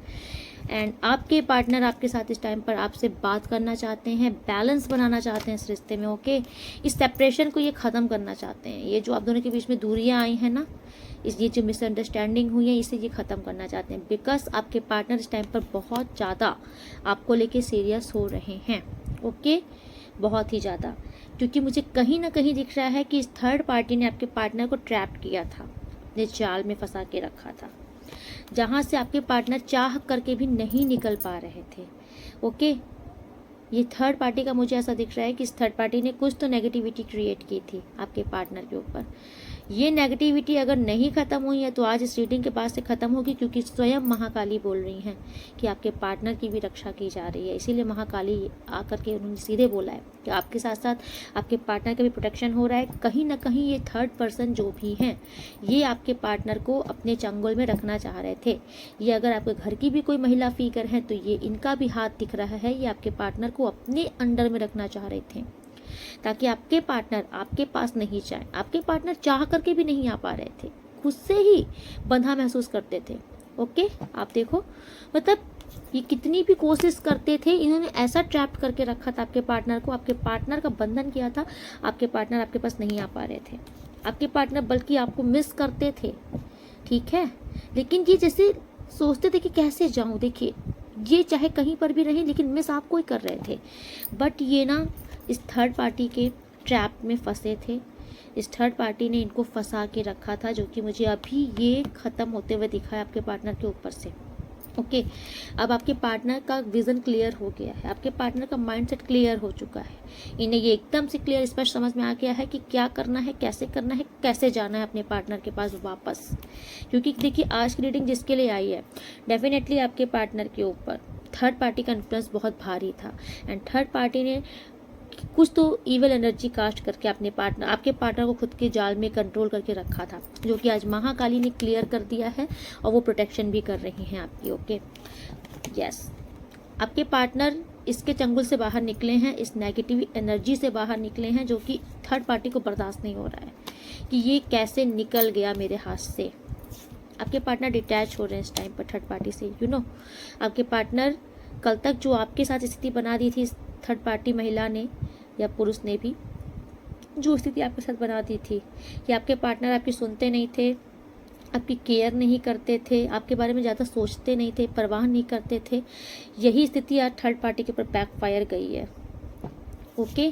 एंड आपके पार्टनर आपके साथ इस टाइम पर आपसे बात करना चाहते हैं, बैलेंस बनाना चाहते हैं इस रिश्ते में। ओके, इस सेपरेशन को ये ख़त्म करना चाहते हैं। ये जो आप दोनों के बीच में दूरियां आई हैं ना, ये जो मिसअंडरस्टैंडिंग हुई है, इसे ये ख़त्म करना चाहते हैं। बिकॉज आपके पार्टनर इस टाइम पर बहुत ज़्यादा आपको लेके सीरियस हो रहे हैं। ओके, बहुत ही ज़्यादा, क्योंकि मुझे कहीं ना कहीं दिख रहा है कि इस थर्ड पार्टी ने आपके पार्टनर को ट्रैप किया था, अपने जाल में फंसा के रखा था, जहाँ से आपके पार्टनर चाह करके भी नहीं निकल पा रहे थे। ओके, ये थर्ड पार्टी का मुझे ऐसा दिख रहा है कि इस थर्ड पार्टी ने कुछ तो नेगेटिविटी क्रिएट की थी आपके पार्टनर के ऊपर। ये नेगेटिविटी अगर नहीं ख़त्म हुई है तो आज इस रीडिंग के बाद से ख़त्म होगी, क्योंकि स्वयं महाकाली बोल रही हैं कि आपके पार्टनर की भी रक्षा की जा रही है। इसीलिए महाकाली आकर के उन्होंने सीधे बोला है कि आपके साथ साथ आपके पार्टनर का भी प्रोटेक्शन हो रहा है। कहीं ना कहीं ये थर्ड पर्सन जो भी हैं, ये आपके पार्टनर को अपने चंगुल में रखना चाह रहे थे। ये अगर आपके घर की भी कोई महिला फिगर है तो ये इनका भी हाथ दिख रहा है, ये आपके पार्टनर को अपने अंडर में रखना चाह रहे थे, ताकि आपके पार्टनर आपके पास नहीं जाए। आपके पार्टनर चाह करके भी नहीं आ पा रहे थे, खुद से ही बंधा महसूस करते थे। ओके, आप देखो, मतलब ये कितनी भी कोशिश करते थे, इन्होंने ऐसा ट्रैप करके रखा था आपके पार्टनर को, आपके पार्टनर का बंधन किया था। आपके पार्टनर आपके पास नहीं आ पा रहे थे, आपके पार्टनर बल्कि आपको मिस करते थे, ठीक है। लेकिन ये जैसे सोचते थे कि कैसे जाऊं, देखिए ये चाहे कहीं पर भी रहे लेकिन मिस आपको ही कर रहे थे। बट ये ना इस थर्ड पार्टी के ट्रैप में फंसे थे, इस थर्ड पार्टी ने इनको फंसा के रखा था, जो कि मुझे अभी ये ख़त्म होते हुए दिखा है आपके पार्टनर के ऊपर से। ओके, अब आपके पार्टनर का विज़न क्लियर हो गया है, आपके पार्टनर का माइंडसेट क्लियर हो चुका है। इन्हें ये एकदम से क्लियर स्पष्ट समझ में आ गया है कि क्या करना है, कैसे करना है, कैसे जाना है अपने पार्टनर के पास वापस। क्योंकि देखिए आज की रीडिंग जिसके लिए आई है, डेफिनेटली आपके पार्टनर के ऊपर थर्ड पार्टी का इन्फ्लुएंस बहुत भारी था। एंड थर्ड पार्टी ने कुछ तो इविल एनर्जी कास्ट करके अपने पार्टनर, आपके पार्टनर को खुद के जाल में कंट्रोल करके रखा था, जो कि आज महाकाली ने क्लियर कर दिया है और वो प्रोटेक्शन भी कर रही हैं आपकी। ओके, यस, आपके पार्टनर इसके चंगुल से बाहर निकले हैं, इस नेगेटिव एनर्जी से बाहर निकले हैं, जो कि थर्ड पार्टी को बर्दाश्त नहीं हो रहा है कि ये कैसे निकल गया मेरे हाथ से। आपके पार्टनर डिटैच हो रहे हैं इस टाइम पर थर्ड पार्टी से। आपके पार्टनर कल तक जो आपके साथ स्थिति बना दी थी थर्ड पार्टी महिला ने या पुरुष ने भी, जो स्थिति आपके साथ बना दी थी कि आपके पार्टनर आपकी सुनते नहीं थे, आपकी केयर नहीं करते थे, आपके बारे में ज़्यादा सोचते नहीं थे, परवाह नहीं करते थे, यही स्थिति आज थर्ड पार्टी के ऊपर बैकफायर गई है। ओके,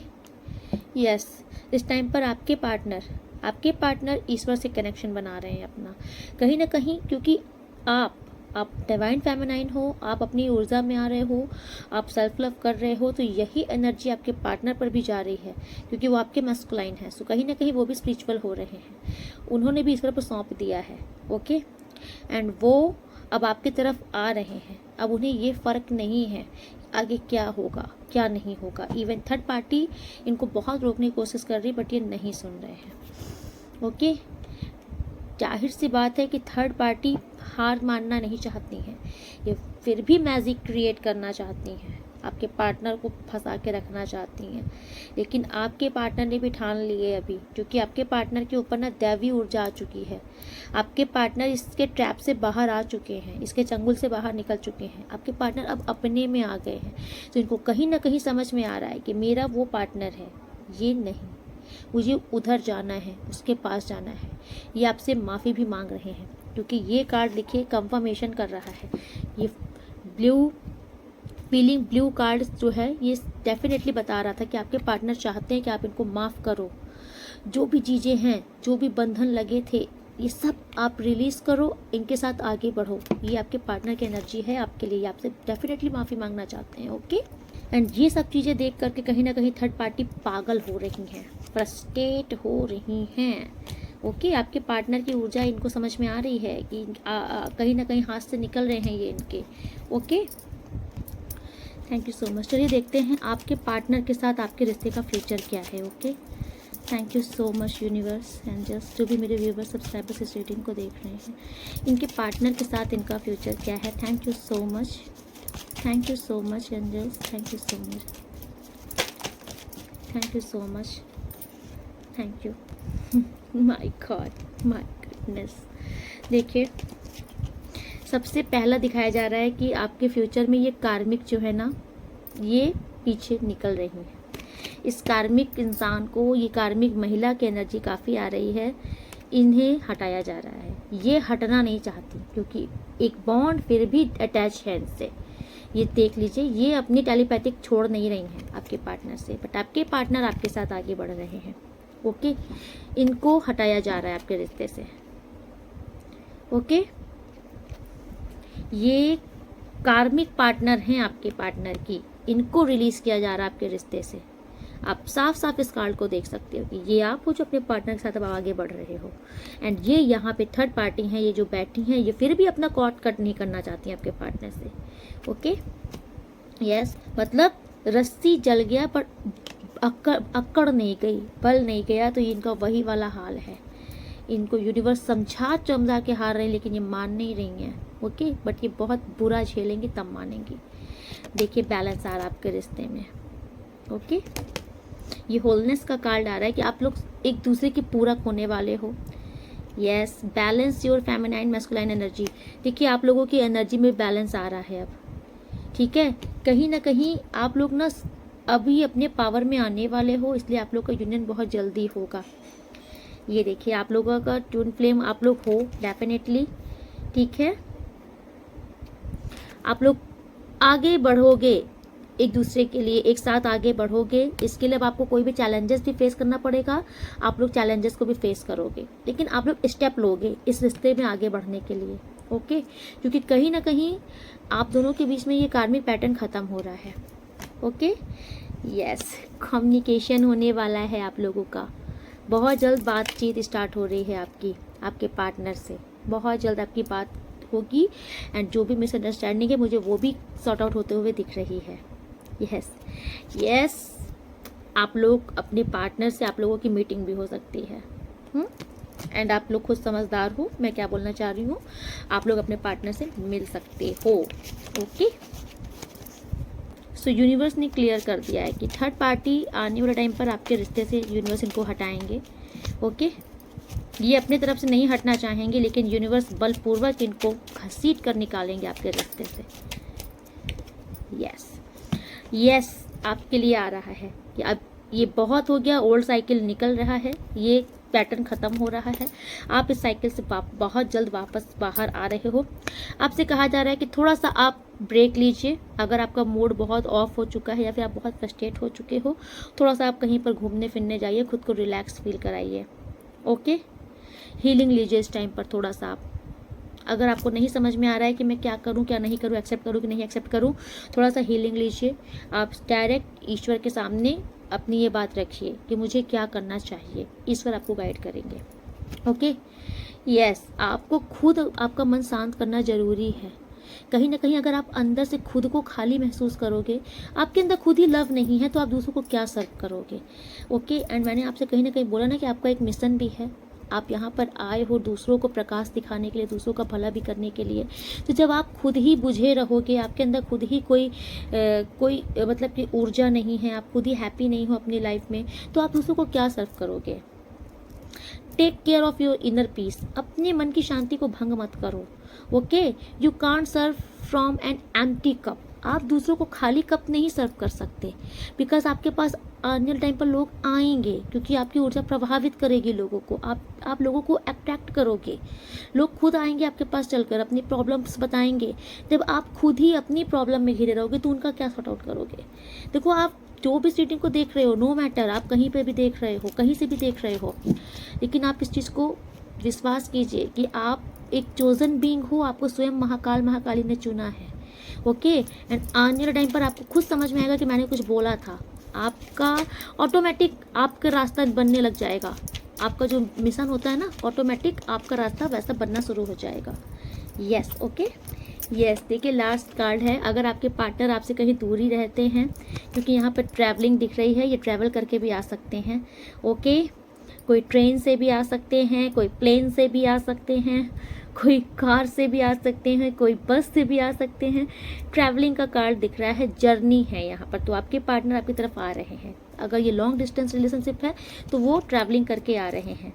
यस, इस टाइम पर आपके पार्टनर ईश्वर से कनेक्शन बना रहे हैं अपना, कहीं ना कहीं, क्योंकि आप डिवाइन फेमिनाइन हो, आप अपनी ऊर्जा में आ रहे हो, आप सेल्फ लव कर रहे हो, तो यही एनर्जी आपके पार्टनर पर भी जा रही है, क्योंकि वो आपके मैस्कुलाइन है। सो कहीं ना कहीं वो भी स्पिरिचुअल हो रहे हैं, उन्होंने भी ईश्वर पर सौंप दिया है। ओके, एंड वो अब आपकी तरफ आ रहे हैं। अब उन्हें ये फ़र्क नहीं है आगे क्या होगा क्या नहीं होगा। इवन थर्ड पार्टी इनको बहुत रोकने की कोशिश कर रही, बट ये नहीं सुन रहे हैं। ओके, जाहिर सी बात है कि थर्ड पार्टी हार मानना नहीं चाहती हैं, ये फिर भी मैजिक क्रिएट करना चाहती हैं, आपके पार्टनर को फंसा के रखना चाहती हैं। लेकिन आपके पार्टनर ने भी ठान लिए अभी, क्योंकि आपके पार्टनर के ऊपर ना दैवी ऊर्जा आ चुकी है। आपके पार्टनर इसके ट्रैप से बाहर आ चुके हैं, इसके चंगुल से बाहर निकल चुके हैं। आपके पार्टनर अब अपने में आ गए हैं, तो इनको कहीं ना कहीं समझ में आ रहा है कि मेरा वो पार्टनर है, ये नहीं, मुझे उधर जाना है, उसके पास जाना है। ये आपसे माफ़ी भी मांग रहे हैं, क्योंकि ये कार्ड देखिए कंफर्मेशन कर रहा है। ये ब्लू कार्ड जो है, ये डेफिनेटली बता रहा था कि आपके पार्टनर चाहते हैं कि आप इनको माफ़ करो। जो भी चीज़ें हैं, जो भी बंधन लगे थे, ये सब आप रिलीज़ करो, इनके साथ आगे बढ़ो। ये आपके पार्टनर की एनर्जी है आपके लिए, आपसे डेफिनेटली माफ़ी मांगना चाहते हैं। ओके, एंड ये सब चीज़ें देख करके कहीं ना कहीं थर्ड पार्टी पागल हो रही हैं, फ्रस्ट्रेट हो रही हैं। ओके, आपके पार्टनर की ऊर्जा इनको समझ में आ रही है कि कहीं ना कहीं हाथ से निकल रहे हैं ये इनके। Okay, thank you so much. चलिए देखते हैं आपके पार्टनर के साथ आपके रिश्ते का फ्यूचर क्या है। Okay, thank you so much universe angels, जो भी मेरे व्यूवर्स सब्सक्राइबर्स इस रीडिंग को देख रहे हैं, इनके पार्टनर के साथ इनका फ्यूचर क्या है। Thank you so much, thank you so much angels, thank you so much, thank you so much, thank you. My God, my goodness. देखिए, सबसे पहला दिखाया जा रहा है कि आपके फ्यूचर में ये कार्मिक जो है ना, ये पीछे निकल रही है। इस कार्मिक इंसान को, ये कार्मिक महिला की एनर्जी काफ़ी आ रही है, इन्हें हटाया जा रहा है। ये हटना नहीं चाहती क्योंकि एक बॉन्ड फिर भी अटैच है इनसे। ये देख लीजिए, ये अपनी टेलीपैथिक छोड़ नहीं रही हैं आपके पार्टनर से, बट आपके पार्टनर आपके साथ आगे बढ़ रहे हैं। ओके, इनको हटाया जा रहा है आपके रिश्ते से। ओके, ये कार्मिक पार्टनर हैं आपके पार्टनर की, इनको रिलीज किया जा रहा है आपके रिश्ते से। आप साफ साफ इस कार्ड को देख सकते हो कि ये आप हो जो अपने पार्टनर के साथ अब आगे बढ़ रहे हो, एंड ये यहाँ पे थर्ड पार्टी हैं, ये जो बैठी हैं, ये फिर भी अपना कॉर्ड कट नहीं करना चाहती हैं आपके पार्टनर से। ओके, यस, मतलब रस्सी जल गया पर अकड़ नहीं गई, बल नहीं गया, तो ये इनका वही वाला हाल है। इनको यूनिवर्स समझा चमझा के हार रहे हैं, लेकिन ये मान नहीं रही हैं। ओके, बट ये बहुत बुरा झेलेंगी तब मानेंगी। देखिए, बैलेंस आ रहा है आपके रिश्ते में। ओके, ये होलनेस का कार्ड आ रहा है कि आप लोग एक दूसरे के पूरक होने वाले हो। Yes, balance your feminine masculine energy. देखिए, आप लोगों की एनर्जी में बैलेंस आ रहा है अब। ठीक है, कहीं ना कहीं आप लोग ना अभी अपने पावर में आने वाले हो, इसलिए आप लोग का यूनियन बहुत जल्दी होगा। ये देखिए, आप लोगों का ट्विन फ्लेम आप लोग हो डेफिनेटली। ठीक है, आप लोग आगे बढ़ोगे एक दूसरे के लिए, एक साथ आगे बढ़ोगे। इसके लिए अब आपको कोई भी चैलेंजेस भी फेस करना पड़ेगा, आप लोग चैलेंजेस को भी फेस करोगे, लेकिन आप लोग स्टेप लोगे इस रिश्ते में आगे बढ़ने के लिए। ओके, क्योंकि कहीं ना कहीं आप दोनों के बीच में ये कार्मिक पैटर्न खत्म हो रहा है। ओके, यस, कम्युनिकेशन होने वाला है आप लोगों का। बहुत जल्द बातचीत स्टार्ट हो रही है आपकी आपके पार्टनर से, बहुत जल्द आपकी बात होगी, एंड जो भी मिसअंडरस्टैंडिंग है मुझे वो भी सॉर्ट आउट होते हुए दिख रही है। यस यस, आप लोग अपने पार्टनर से, आप लोगों की मीटिंग भी हो सकती है। एंड आप लोग खुद समझदार हो, मैं क्या बोलना चाह रही हूँ, आप लोग अपने पार्टनर से मिल सकते हो। ओके, सो यूनिवर्स ने क्लियर कर दिया है कि थर्ड पार्टी आने वाले टाइम पर आपके रिश्ते से यूनिवर्स इनको हटाएंगे। ओके, ये अपने तरफ से नहीं हटना चाहेंगे, लेकिन यूनिवर्स बलपूर्वक इनको घसीट कर निकालेंगे आपके रिश्ते से। यस यस, आपके लिए आ रहा है कि अब ये बहुत हो गया, ओल्ड साइकिल निकल रहा है, ये पैटर्न खत्म हो रहा है, आप इस साइकिल से बहुत जल्द वापस बाहर आ रहे हो। आपसे कहा जा रहा है कि थोड़ा सा आप ब्रेक लीजिए। अगर आपका मूड बहुत ऑफ हो चुका है या फिर आप बहुत फ्रस्ट्रेट हो चुके हो, थोड़ा सा आप कहीं पर घूमने फिरने जाइए, खुद को रिलैक्स फील कराइए। ओके, हीलिंग लीजिए इस टाइम पर थोड़ा सा आप। अगर आपको नहीं समझ में आ रहा है कि मैं क्या करूं क्या नहीं करूं, एक्सेप्ट करूं कि नहीं एक्सेप्ट करूं, थोड़ा सा हीलिंग लीजिए। आप डायरेक्ट ईश्वर के सामने अपनी ये बात रखिए कि मुझे क्या करना चाहिए, ईश्वर आपको गाइड करेंगे। ओके, यस, आपको खुद आपका मन शांत करना ज़रूरी है। कहीं ना कहीं अगर आप अंदर से खुद को खाली महसूस करोगे, आपके अंदर खुद ही लव नहीं है, तो आप दूसरों को क्या सर्व करोगे। ओके, एंड मैंने आपसे कहीं ना कहीं बोला ना कि आपका एक मिशन भी है, आप यहाँ पर आए हो दूसरों को प्रकाश दिखाने के लिए, दूसरों का भला भी करने के लिए। तो जब आप खुद ही बुझे रहोगे, आपके अंदर खुद ही कोई मतलब कि ऊर्जा नहीं है, आप खुद ही हैप्पी नहीं हो अपनी लाइफ में, तो आप दूसरों को क्या सर्व करोगे। Take care of your inner peace, अपने मन की शांति को भंग मत करो। Okay, you can't serve from an empty cup, आप दूसरों को खाली कप नहीं सर्व कर सकते, बिकॉज आपके पास आने वाले टाइम पर लोग आएंगे, क्योंकि आपकी ऊर्जा प्रभावित करेगी लोगों को, आप लोगों को अट्रैक्ट करोगे। लोग खुद आएंगे आपके पास चलकर, अपनी प्रॉब्लम्स बताएंगे। जब आप खुद ही अपनी प्रॉब्लम में घिरे रहोगे तो उनका क्या सॉर्ट आउट करोगे। देखो, आप जो भी रीडिंग को देख रहे हो, नो मैटर आप कहीं पे भी देख रहे हो, कहीं से भी देख रहे हो, लेकिन आप इस चीज़ को विश्वास कीजिए कि आप एक चोजन बीइंग हो, आपको स्वयं महाकाल महाकाली ने चुना है। ओके, एंड आने वाले टाइम पर आपको खुद समझ में आएगा कि मैंने कुछ बोला था, आपका ऑटोमेटिक आपका रास्ता बनने लग जाएगा। आपका जो मिशन होता है ना, ऑटोमेटिक आपका रास्ता वैसा बनना शुरू हो जाएगा। यस, ओके, यस, देखिए लास्ट कार्ड है। अगर आपके पार्टनर आपसे कहीं दूर ही रहते हैं, क्योंकि यहाँ पर ट्रैवलिंग दिख रही है, ये ट्रैवल करके भी आ सकते हैं। ओके, कोई ट्रेन से भी आ सकते हैं, कोई प्लेन से भी आ सकते हैं, कोई कार से भी आ सकते हैं, कोई बस से भी आ सकते हैं। ट्रैवलिंग का कार्ड दिख रहा है, जर्नी है यहाँ पर। तो आपके पार्टनर आपकी तरफ आ रहे हैं। अगर ये लॉन्ग डिस्टेंस रिलेशनशिप है तो वो ट्रैवलिंग करके आ रहे हैं।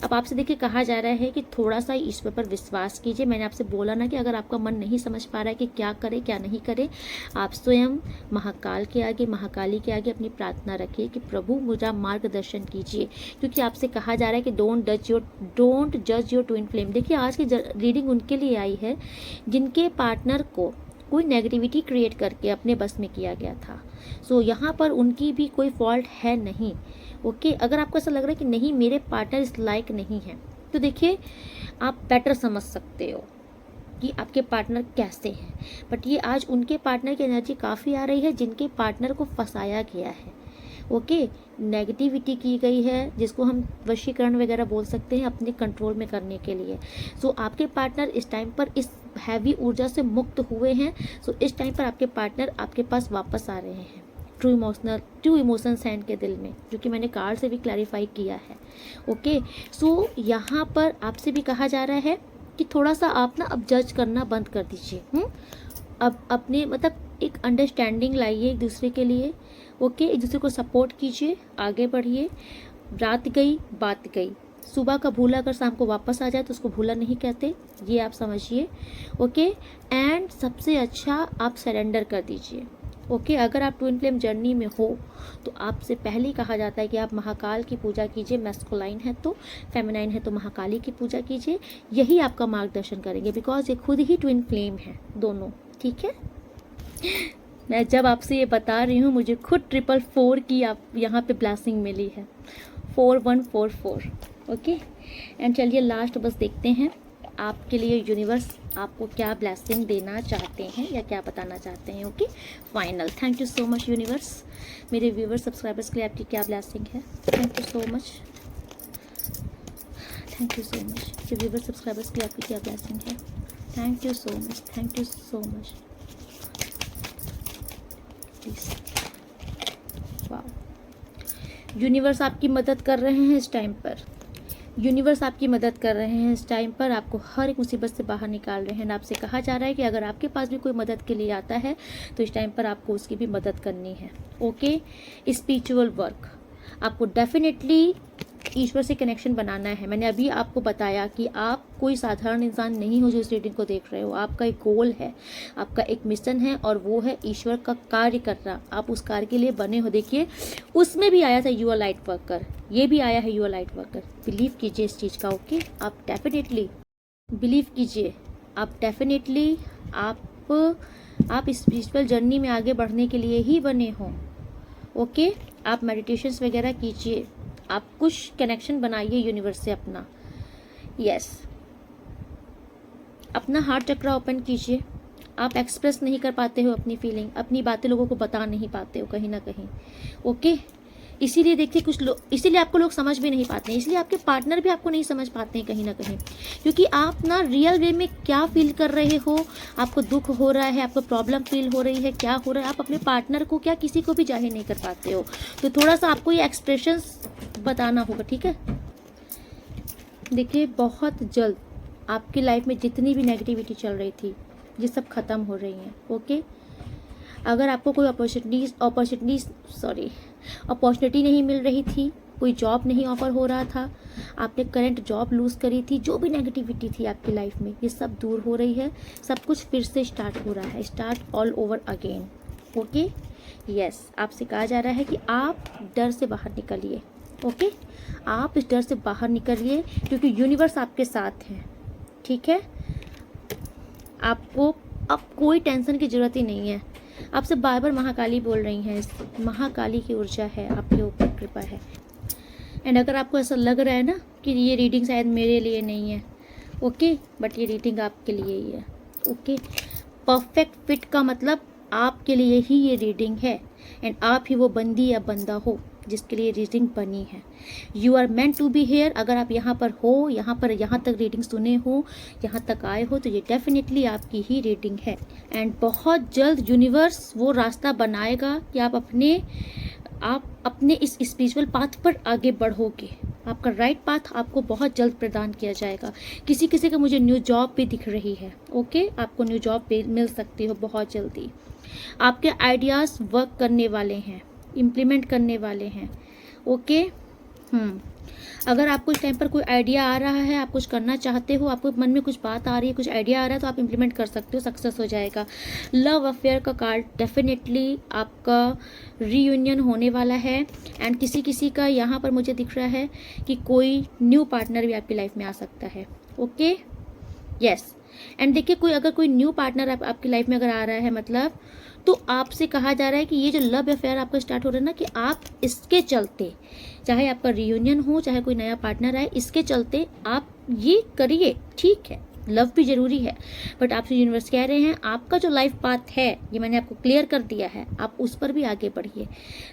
अब आपसे देखिए कहा जा रहा है कि थोड़ा सा ईश्वर पर विश्वास कीजिए। मैंने आपसे बोला ना कि अगर आपका मन नहीं समझ पा रहा है कि क्या करे क्या नहीं करे, आप स्वयं महाकाल के आगे, महाकाली के आगे अपनी प्रार्थना रखिए कि प्रभु मुझे मार्गदर्शन कीजिए। क्योंकि आपसे कहा जा रहा है कि डोंट जज योर ट्विन फ्लेम। देखिए आज की रीडिंग उनके लिए आई है जिनके पार्टनर को कोई नेगेटिविटी क्रिएट करके अपने बस में किया गया था। सो यहाँ पर उनकी भी कोई फॉल्ट है नहीं। ओके, अगर आपको ऐसा लग रहा है कि नहीं मेरे पार्टनर इस लायक नहीं है, तो देखिए आप बेटर समझ सकते हो कि आपके पार्टनर कैसे हैं। बट ये आज उनके पार्टनर की एनर्जी काफ़ी आ रही है जिनके पार्टनर को फंसाया गया है। ओके, नेगेटिविटी की गई है, जिसको हम वशीकरण वगैरह बोल सकते हैं, अपने कंट्रोल में करने के लिए। सो आपके पार्टनर इस टाइम पर इस हैवी ऊर्जा से मुक्त हुए हैं। सो इस टाइम पर आपके पार्टनर आपके पास वापस आ रहे हैं। ट्रू इमोशंस हैं इनके दिल में, जो कि मैंने कार्ड से भी क्लैरिफाई किया है। ओके, सो यहाँ पर आपसे भी कहा जा रहा है कि थोड़ा सा आप ना अब जज करना बंद कर दीजिए। अब अपने मतलब एक अंडरस्टैंडिंग लाइए एक दूसरे के लिए। ओके, एक दूसरे को सपोर्ट कीजिए, आगे बढ़िए। रात गई बात गई, सुबह का भूला अगर शाम को वापस आ जाए तो उसको भूला नहीं कहते, ये आप समझिए। ओके, एंड सबसे अच्छा आप सरेंडर कर दीजिए। ओके, अगर आप ट्विन फ्लेम जर्नी में हो तो आपसे पहले ही कहा जाता है कि आप महाकाल की पूजा कीजिए। मैस्कुलाइन है तो, फेमिनाइन है तो महाकाली की पूजा कीजिए। यही आपका मार्गदर्शन करेंगे, बिकॉज ये खुद ही ट्विन फ्लेम है दोनों। ठीक है, मैं जब आपसे ये बता रही हूँ मुझे खुद 444 की आप यहाँ पे ब्लेसिंग मिली है, 4144। ओके, एंड चलिए लास्ट बस देखते हैं आपके लिए यूनिवर्स आपको क्या ब्लेसिंग देना चाहते हैं या क्या बताना चाहते हैं। Okay, final. Thank you so much universe, मेरे व्यूवर्स सब्सक्राइबर्स के लिए आपकी क्या ब्लेसिंग है। Thank you so much, thank you so much. Viewers subscribers के लिए आपकी क्या ब्लेसिंग है। Thank you so much, thank you so much. वाह, यूनिवर्स आपकी मदद कर रहे हैं इस टाइम पर। यूनिवर्स आपकी मदद कर रहे हैं इस टाइम पर, आपको हर एक मुसीबत से बाहर निकाल रहे हैं। आपसे कहा जा रहा है कि अगर आपके पास भी कोई मदद के लिए आता है तो इस टाइम पर आपको उसकी भी मदद करनी है। ओके, स्पिरिचुअल वर्क आपको डेफिनेटली ईश्वर से कनेक्शन बनाना है। मैंने अभी आपको बताया कि आप कोई साधारण इंसान नहीं हो जो इस रीडिंग को देख रहे हो। आपका एक गोल है, आपका एक मिशन है, और वो है ईश्वर का कार्य करना। आप उस कार्य के लिए बने हो। देखिए उसमें भी आया था यू आर लाइट वर्कर, ये भी आया है you are light worker. Believe कीजिए इस चीज़ का। ओके, आप डेफिनेटली बिलीव कीजिए, आप डेफिनेटली आप इस स्पिरिचुअल जर्नी में आगे बढ़ने के लिए ही बने हो। ओके, आप मेडिटेशंस वगैरह कीजिए, आप कुछ कनेक्शन बनाइए यूनिवर्स से अपना। यस, अपना हार्ट चक्रा ओपन कीजिए। आप एक्सप्रेस नहीं कर पाते हो अपनी फीलिंग, अपनी बातें लोगों को बता नहीं पाते हो कहीं ना कहीं। ओके, इसीलिए देखिए कुछ लोग, इसीलिए आपको लोग समझ भी नहीं पाते हैं, इसलिए आपके पार्टनर भी आपको नहीं समझ पाते हैं कहीं ना कहीं, क्योंकि आप ना रियल वे में क्या फील कर रहे हो। आपको दुख हो रहा है, आपको प्रॉब्लम फील हो रही है, क्या हो रहा है, आप अपने पार्टनर को क्या किसी को भी जाहिर नहीं कर पाते हो। तो थोड़ा सा आपको ये एक्सप्रेशंस बताना होगा। ठीक है, देखिए बहुत जल्द आपकी लाइफ में जितनी भी नेगेटिविटी चल रही थी ये सब खत्म हो रही हैं। ओके, अगर आपको कोई अपॉर्चुनिटी नहीं मिल रही थी, कोई जॉब नहीं ऑफर हो रहा था, आपने करंट जॉब लूज़ करी थी, जो भी नेगेटिविटी थी आपकी लाइफ में ये सब दूर हो रही है। सब कुछ फिर से स्टार्ट हो रहा है, start all over again. Okay, yes, आपसे कहा जा रहा है कि आप डर से बाहर निकलिए। ओके, आप इस डर से बाहर निकलिए क्योंकि यूनिवर्स आपके साथ है। ठीक है, आपको अब कोई टेंशन की ज़रूरत ही नहीं है। आपसे बार बार महाकाली बोल रही हैं, महाकाली की ऊर्जा है आपके ऊपर, कृपा है। एंड अगर आपको ऐसा लग रहा है ना कि ये रीडिंग शायद मेरे लिए नहीं है, ओके, बट ये रीडिंग आपके लिए ही है। ओके, परफेक्ट फिट का मतलब आपके लिए ही ये रीडिंग है, एंड आप ही वो बंदी या बंदा हो जिसके लिए रीडिंग बनी है। You are meant to be here. अगर आप यहाँ पर हो, यहाँ तक रीडिंग सुने हो, यहाँ तक आए हो, तो ये डेफिनेटली आपकी ही रीडिंग है। एंड बहुत जल्द यूनिवर्स वो रास्ता बनाएगा कि आप अपने इस स्पिरिचुअल पाथ पर आगे बढ़ोगे। आपका राइट पाथ आपको बहुत जल्द प्रदान किया जाएगा। किसी किसी का मुझे न्यू जॉब भी दिख रही है। ओके, आपको न्यू जॉब भी मिल सकती हो बहुत जल्दी। आपके आइडियाज़ वर्क करने वाले हैं, इम्प्लीमेंट करने वाले हैं। ओके, अगर आपको इस टाइम पर कोई आइडिया आ रहा है, आप कुछ करना चाहते हो, आपको मन में कुछ बात आ रही है, कुछ आइडिया आ रहा है, तो आप इम्प्लीमेंट कर सकते हो, सक्सेस हो जाएगा। लव अफेयर का कार्ड डेफिनेटली आपका रीयूनियन होने वाला है। एंड किसी किसी का यहाँ पर मुझे दिख रहा है कि कोई न्यू पार्टनर भी आपकी लाइफ में आ सकता है। Okay, yes. एंड देखिए, अगर कोई न्यू पार्टनर आपकी लाइफ में अगर आ रहा है, मतलब तो आपसे कहा जा रहा है कि ये जो लव अफेयर आपका स्टार्ट हो रहा है ना, कि आप इसके चलते, चाहे आपका रियूनियन हो, चाहे कोई नया पार्टनर आए, इसके चलते आप ये करिए। ठीक है, लव भी जरूरी है, बट आपसे यूनिवर्स कह रहे हैं आपका जो लाइफ पाथ है, ये मैंने आपको क्लियर कर दिया है, आप उस पर भी आगे बढ़िए।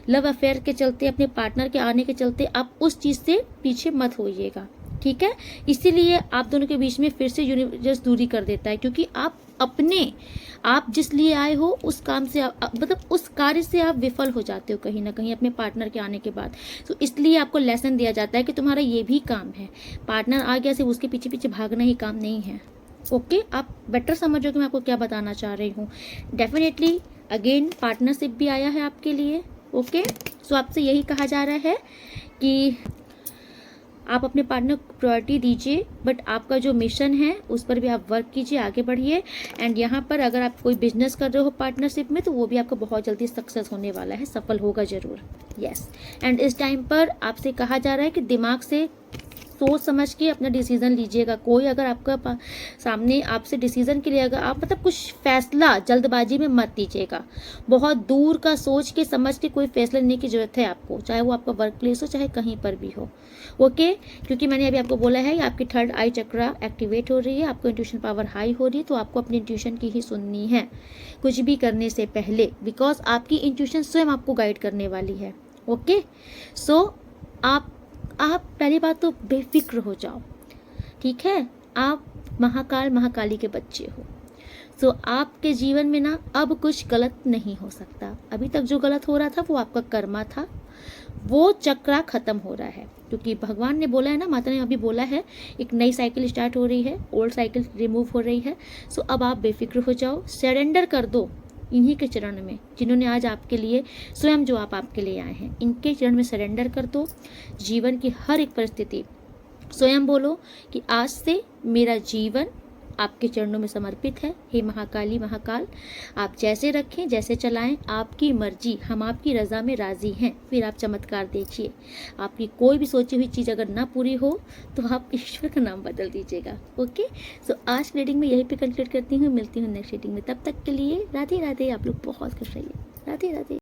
लव अफेयर के चलते, अपने पार्टनर के आने के चलते आप उस चीज़ से पीछे मत होइएगा। ठीक है, इसीलिए आप दोनों के बीच में फिर से यूनिवर्स दूरी कर देता है, क्योंकि आप जिस लिए आए हो उस काम से मतलब उस कार्य से आप विफल हो जाते हो कहीं ना कहीं अपने पार्टनर के आने के बाद। तो इसलिए आपको लेसन दिया जाता है कि तुम्हारा ये भी काम है। पार्टनर आ गया, सिर्फ उसके पीछे पीछे भागना ही काम नहीं है। ओके, आप बेटर समझो कि मैं आपको क्या बताना चाह रही हूँ। डेफिनेटली अगेन पार्टनरशिप भी आया है आपके लिए। ओके, सो आपसे यही कहा जा रहा है कि आप अपने पार्टनर को प्रायोरिटी दीजिए, बट आपका जो मिशन है उस पर भी आप वर्क कीजिए, आगे बढ़िए। एंड यहाँ पर अगर आप कोई बिजनेस कर रहे हो पार्टनरशिप में, तो वो भी आपका बहुत जल्दी सक्सेस होने वाला है, सफल होगा जरूर। यस, एंड इस टाइम पर आपसे कहा जा रहा है कि दिमाग से सोच समझ के अपना डिसीजन लीजिएगा। कोई अगर आपका सामने आपसे डिसीजन के लिए अगर आप मतलब कुछ फैसला जल्दबाजी में मत दीजिएगा। बहुत दूर का सोच के समझ के कोई फैसला लेने की जरूरत है आपको, चाहे वो आपका वर्क प्लेस हो, चाहे कहीं पर भी हो। ओके, क्योंकि मैंने अभी आपको बोला है आपकी थर्ड आई चक्रा एक्टिवेट हो रही है, आपको इंट्यूशन पावर हाई हो रही है, तो आपको अपनी इंट्यूशन की ही सुननी है कुछ भी करने से पहले, बिकॉज आपकी इंट्यूशन स्वयं आपको गाइड करने वाली है। ओके, सो आप पहली बात तो बेफिक्र हो जाओ। ठीक है, आप महाकाली के बच्चे हो। सो आपके जीवन में ना अब कुछ गलत नहीं हो सकता। अभी तक जो गलत हो रहा था वो आपका कर्मा था, वो चक्रा खत्म हो रहा है, क्योंकि भगवान ने बोला है ना, माता ने अभी बोला है, एक नई साइकिल स्टार्ट हो रही है, ओल्ड साइकिल रिमूव हो रही है। सो अब आप बेफिक्र हो जाओ, सरेंडर कर दो इन्हीं के चरण में, जिन्होंने आज आपके लिए स्वयं जो आप आपके लिए आए हैं, इनके चरण में सरेंडर कर दो। जीवन की हर एक परिस्थिति स्वयं बोलो कि आज से मेरा जीवन आपके चरणों में समर्पित है। हे महाकाली महाकाल, आप जैसे रखें, जैसे चलाएं, आपकी मर्जी, हम आपकी रज़ा में राज़ी हैं। फिर आप चमत्कार देखिए। आपकी कोई भी सोची हुई चीज़ अगर ना पूरी हो तो आप ईश्वर का नाम बदल दीजिएगा। ओके, सो आज की रीडिंग में यहीं पे कंक्लूड करती हूँ। मिलती हूँ नेक्स्ट रीडिंग में, तब तक के लिए राधे राधे। आप लोग बहुत खुश रहिए। राधे राधे।